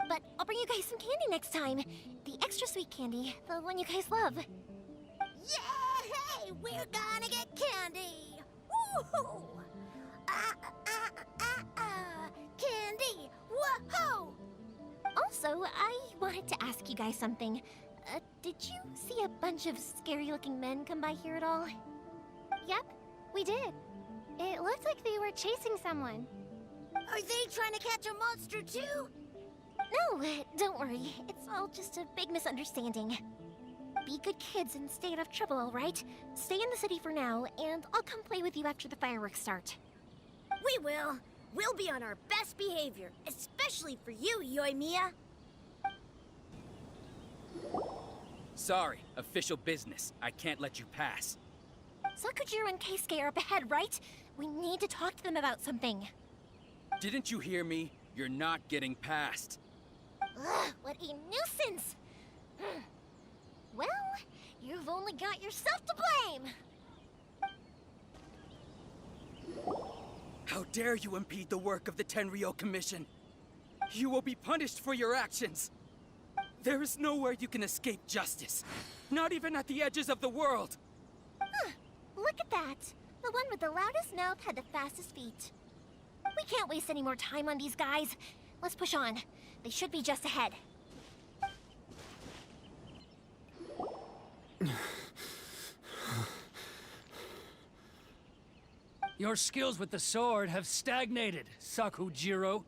But I'll bring you guys some candy next time. The extra sweet candy, the one you guys love. Yay! We're gonna get candy! Woohoo! Candy! Woohoo! Also, I wanted to ask you guys something. Did you see a bunch of scary-looking men come by here at all? Yep, we did. It looked like they were chasing someone. Are they trying to catch a monster too? No, don't worry. It's all just a big misunderstanding. Be good kids and stay out of trouble, all right? Stay in the city for now, and I'll come play with you after the fireworks start. We will. We'll be on our best behavior, especially for you, Yoimiya. Sorry, official business. I can't let you pass. Sakujiro and Keisuke are up ahead, right? We need to talk to them about something. Didn't you hear me? You're not getting past. Ugh, what a nuisance! Well, you've only got yourself to blame! How dare you impede the work of the Tenryou Commission? You will be punished for your actions. There is nowhere you can escape justice. Not even at the edges of the world. Huh, look at that. The one with the loudest mouth had the fastest feet. We can't waste any more time on these guys. Let's push on. They should be just ahead. Your skills with the sword have stagnated, Sakujiro.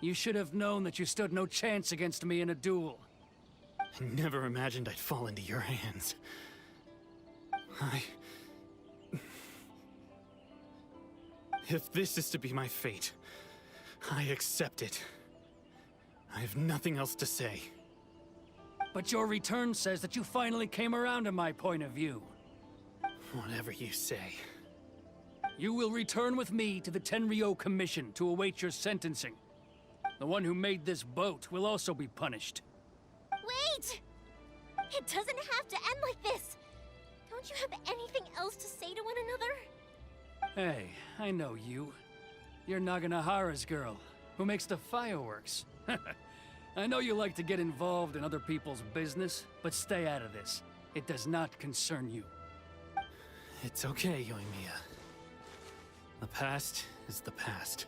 You should have known that you stood no chance against me in a duel. I never imagined I'd fall into your hands. If this is to be my fate, I accept it. I have nothing else to say. But your return says that you finally came around to my point of view. Whatever you say. You will return with me to the Tenryou Commission to await your sentencing. The one who made this boat will also be punished. Wait! It doesn't have to end like this! Don't you have anything else to say to one another? Hey, I know you. You're Naganohara's girl, who makes the fireworks. I know you like to get involved in other people's business, but stay out of this. It does not concern you. It's okay, Yoimiya. The past is the past.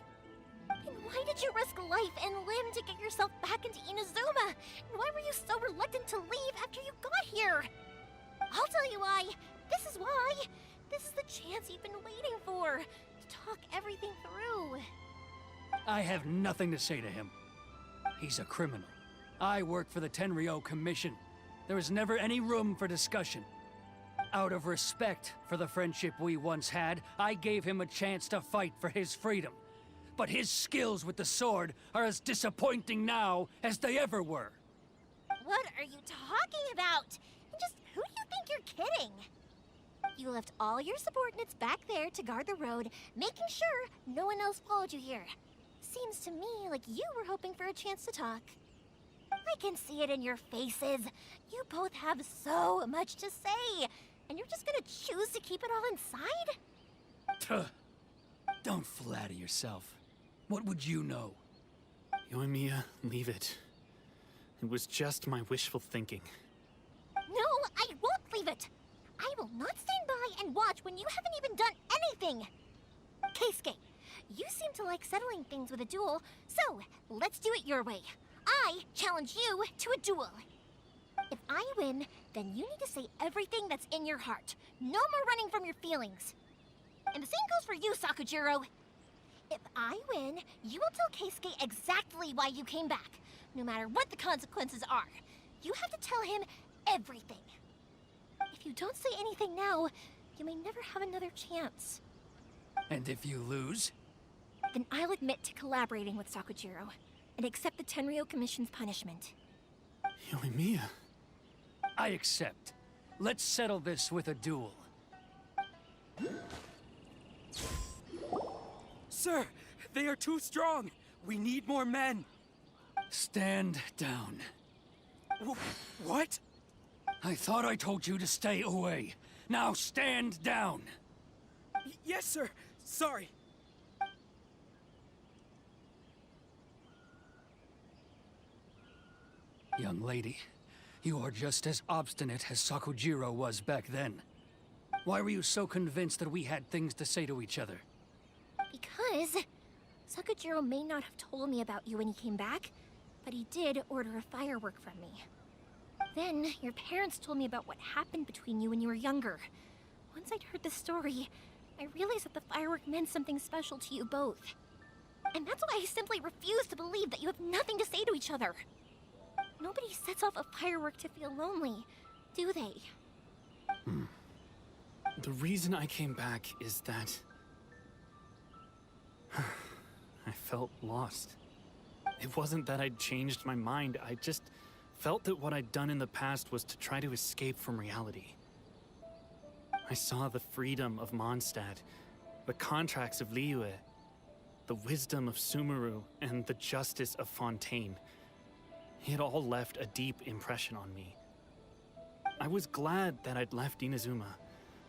And why did you risk life and limb to get yourself back into Inazuma? And why were you so reluctant to leave after you got here? I'll tell you why. This is why. This is the chance you've been waiting for. To talk everything through. I have nothing to say to him. He's a criminal. I work for the Tenryou Commission. There is never any room for discussion. Out of respect for the friendship we once had, I gave him a chance to fight for his freedom. But his skills with the sword are as disappointing now as they ever were. What are you talking about? And just who do you think you're kidding? You left all your subordinates back there to guard the road, making sure no one else followed you here. Seems to me like you were hoping for a chance to talk. I can see it in your faces. You both have so much to say, and you're just gonna choose to keep it all inside? Tuh. Don't flatter yourself. What would you know? Yoimiya, leave it. It was just my wishful thinking. No, I won't leave it. I will not stand by and watch when you haven't even done anything. Keisuke, you seem to like settling things with a duel, so let's do it your way. I challenge you to a duel. If I win, then you need to say everything that's in your heart. No more running from your feelings. And the same goes for you, Sakujiro. If I win, you will tell Keisuke exactly why you came back, no matter what the consequences are. You have to tell him everything. If you don't say anything now, you may never have another chance. And if you lose? Then I'll admit to collaborating with Sakujiro and accept the Tenryou Commission's punishment. Yoimiya. I accept. Let's settle this with a duel. Sir, they are too strong. We need more men. Stand down. What? I thought I told you to stay away. Now stand down. Yes, sir. Sorry. Young lady, you are just as obstinate as Sakujiro was back then. Why were you so convinced that we had things to say to each other? Because Sakujiro may not have told me about you when he came back, but he did order a firework from me. Then, your parents told me about what happened between you when you were younger. Once I'd heard the story, I realized that the firework meant something special to you both. And that's why I simply refuse to believe that you have nothing to say to each other. Nobody sets off a firework to feel lonely, do they? The reason I came back is that I felt lost. It wasn't that I'd changed my mind, I just felt that what I'd done in the past was to try to escape from reality. I saw the freedom of Mondstadt, the contracts of Liyue, the wisdom of Sumeru, and the justice of Fontaine. It all left a deep impression on me. I was glad that I'd left Inazuma,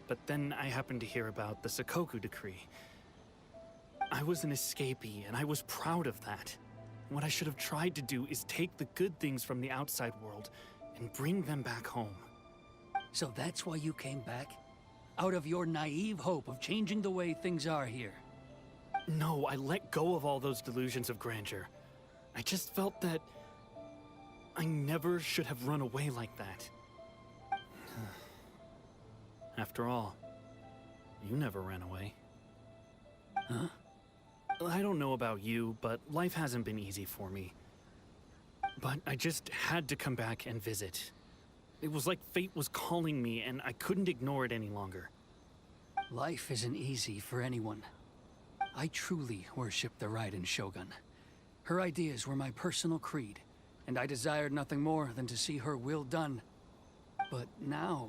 but then I happened to hear about the Sakoku decree. I was an escapee, and I was proud of that. What I should have tried to do is take the good things from the outside world and bring them back home. So that's why you came back? Out of your naive hope of changing the way things are here? No, I let go of all those delusions of grandeur. I just felt that I never should have run away like that. After all, you never ran away. Huh? I don't know about you, but life hasn't been easy for me. But I just had to come back and visit. It was like fate was calling me, and I couldn't ignore it any longer. Life isn't easy for anyone. I truly worship the Raiden Shogun. Her ideas were my personal creed, and I desired nothing more than to see her will done. But now,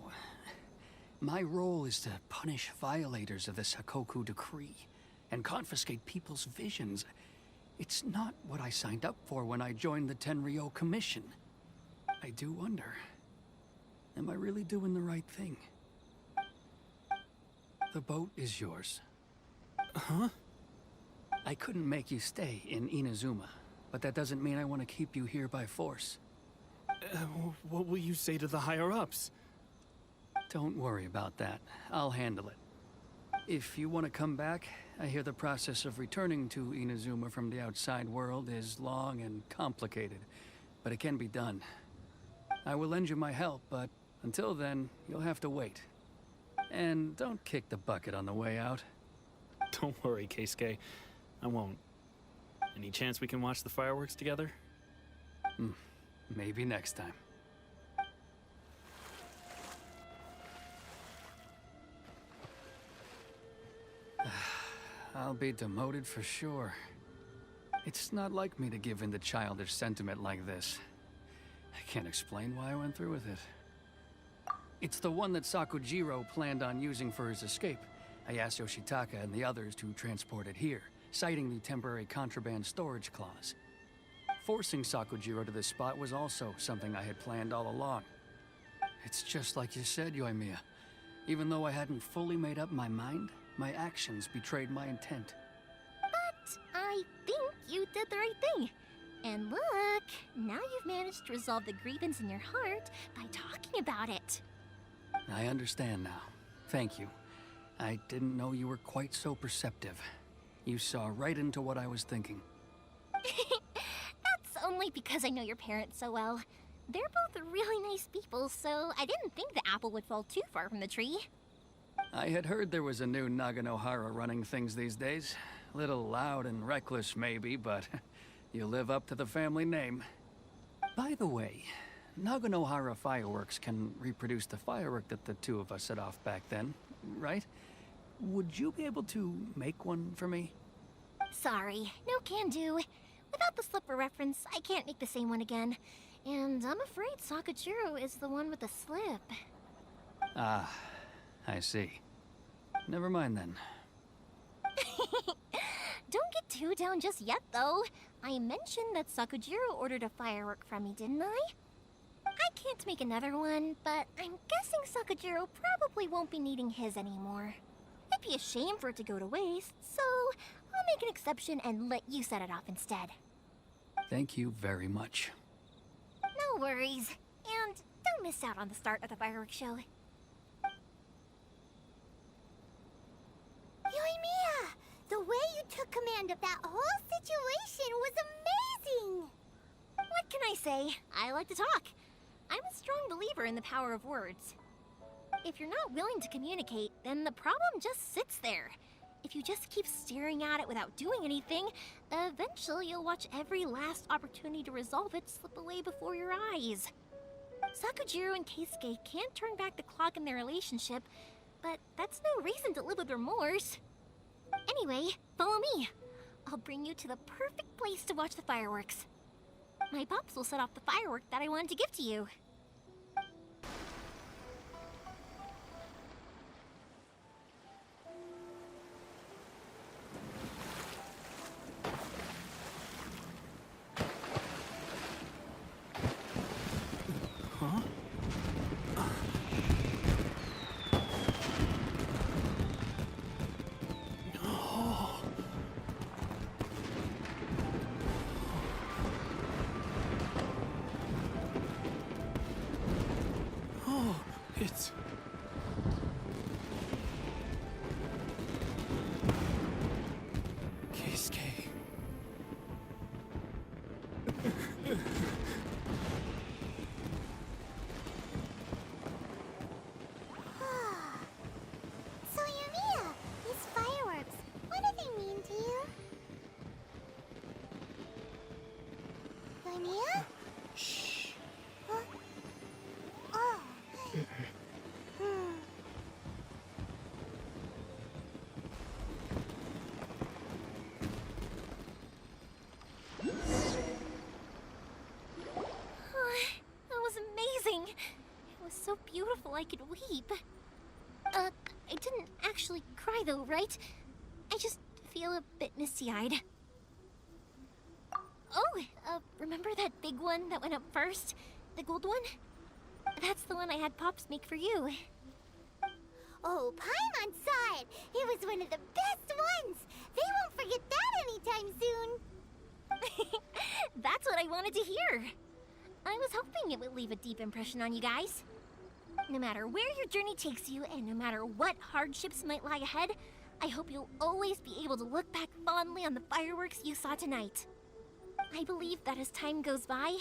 my role is to punish violators of the Sakoku decree and confiscate people's visions. It's not what I signed up for when I joined the Tenryou Commission. I do wonder, am I really doing the right thing? The boat is yours. Huh? I couldn't make you stay in Inazuma, but that doesn't mean I want to keep you here by force. What will you say to the higher-ups? Don't worry about that. I'll handle it. If you want to come back, I hear the process of returning to Inazuma from the outside world is long and complicated, but it can be done. I will lend you my help, but until then, you'll have to wait. And don't kick the bucket on the way out. Don't worry, Keisuke. I won't. Any chance we can watch the fireworks together? Maybe next time. I'll be demoted for sure. It's not like me to give in to childish sentiment like this. I can't explain why I went through with it. It's the one that Sakujiro planned on using for his escape. I asked Yoshitaka and the others to transport it here, citing the temporary contraband storage clause. Forcing Sakujiro to this spot was also something I had planned all along. It's just like you said, Yoimiya. Even though I hadn't fully made up my mind, my actions betrayed my intent. But I think you did the right thing. And look, now you've managed to resolve the grievance in your heart by talking about it. I understand now. Thank you. I didn't know you were quite so perceptive. You saw right into what I was thinking. That's only because I know your parents so well. They're both really nice people, so I didn't think the apple would fall too far from the tree. I had heard there was a new Naganohara running things these days. Little loud and reckless, maybe, but you live up to the family name. By the way, Naganohara fireworks can reproduce the firework that the two of us set off back then, right? Would you be able to make one for me? Sorry, no can do. Without the slipper reference, I can't make the same one again. And I'm afraid Sakujiro is the one with the slip. Ah, I see. Never mind then. Don't get too down just yet, though. I mentioned that Sakujiro ordered a firework from me, didn't I? I can't make another one, but I'm guessing Sakujiro probably won't be needing his anymore. It'd be a shame for it to go to waste, so I'll make an exception and let you set it off instead. Thank you very much. No worries. And don't miss out on the start of the fireworks show. Yoimiya! The way you took command of that whole situation was amazing! What can I say? I like to talk. I'm a strong believer in the power of words. If you're not willing to communicate, then the problem just sits there. If you just keep staring at it without doing anything, eventually you'll watch every last opportunity to resolve it slip away before your eyes. Sakujiro and Keisuke can't turn back the clock in their relationship, but that's no reason to live with remorse. Anyway, follow me. I'll bring you to the perfect place to watch the fireworks. My pops will set off the firework that I wanted to give to you. It's... Keisuke. So, Yoimiya, these fireworks, what do they mean to you? Yoimiya? Shh. Huh? Oh. That was amazing. It was so beautiful I could weep. I didn't actually cry though, right? I just feel a bit misty-eyed. Oh, remember that big one that went up first? The gold one? That's the one I had Pops make for you. Oh, Paimon saw it! It was one of the best ones! They won't forget that anytime soon! That's what I wanted to hear. I was hoping it would leave a deep impression on you guys. No matter where your journey takes you, and no matter what hardships might lie ahead, I hope you'll always be able to look back fondly on the fireworks you saw tonight. I believe that as time goes by,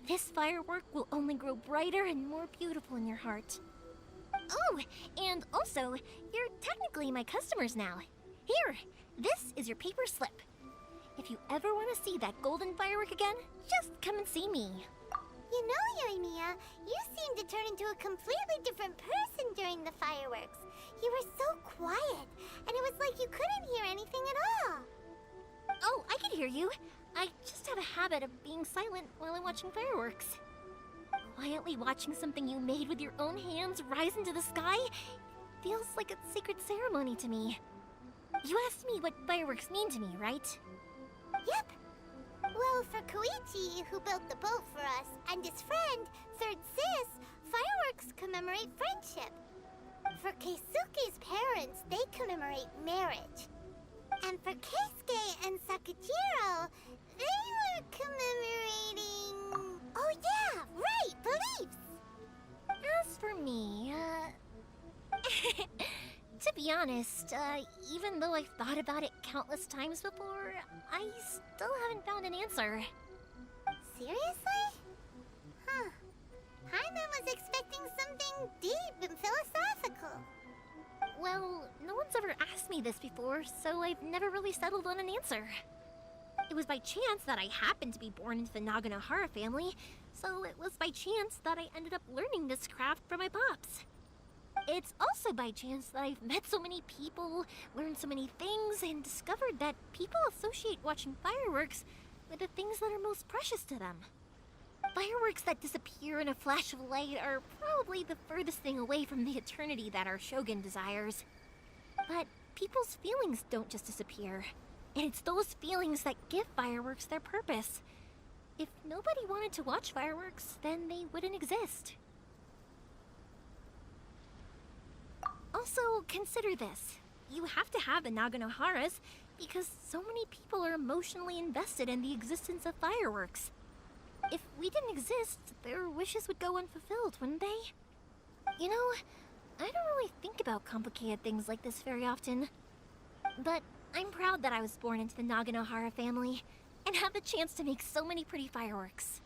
this firework will only grow brighter and more beautiful in your heart. Oh, and also, you're technically my customers now. Here, this is your paper slip. If you ever want to see that golden firework again, just come and see me. You know, Yoimiya, you seemed to turn into a completely different person during the fireworks. You were so quiet, and it was like you couldn't hear anything at all. Oh, I can hear you. I just have a habit of being silent while I'm watching fireworks. Quietly watching something you made with your own hands rise into the sky feels like a sacred ceremony to me. You asked me what fireworks mean to me, right? Yep. Well, for Koichi, who built the boat for us, and his friend, Third Sis, fireworks commemorate friendship. For Keisuke's parents, they commemorate marriage. And for Keisuke and Sakujiro, they were commemorating... Oh yeah, right, beliefs! As for me, to be honest, even though I've thought about it countless times before, I still haven't found an answer. Seriously? Huh. Hyman was expecting something deep and philosophical. Well, no one's ever asked me this before, so I've never really settled on an answer. It was by chance that I happened to be born into the Naganohara family, so it was by chance that I ended up learning this craft from my pops. It's also by chance that I've met so many people, learned so many things, and discovered that people associate watching fireworks with the things that are most precious to them. Fireworks that disappear in a flash of light are probably the furthest thing away from the eternity that our shogun desires. But people's feelings don't just disappear, and it's those feelings that give fireworks their purpose. If nobody wanted to watch fireworks, then they wouldn't exist. Also, consider this. You have to have the Naganoharas because so many people are emotionally invested in the existence of fireworks. If we didn't exist, their wishes would go unfulfilled, wouldn't they? You know, I don't really think about complicated things like this very often. But I'm proud that I was born into the Naganohara family and have the chance to make so many pretty fireworks.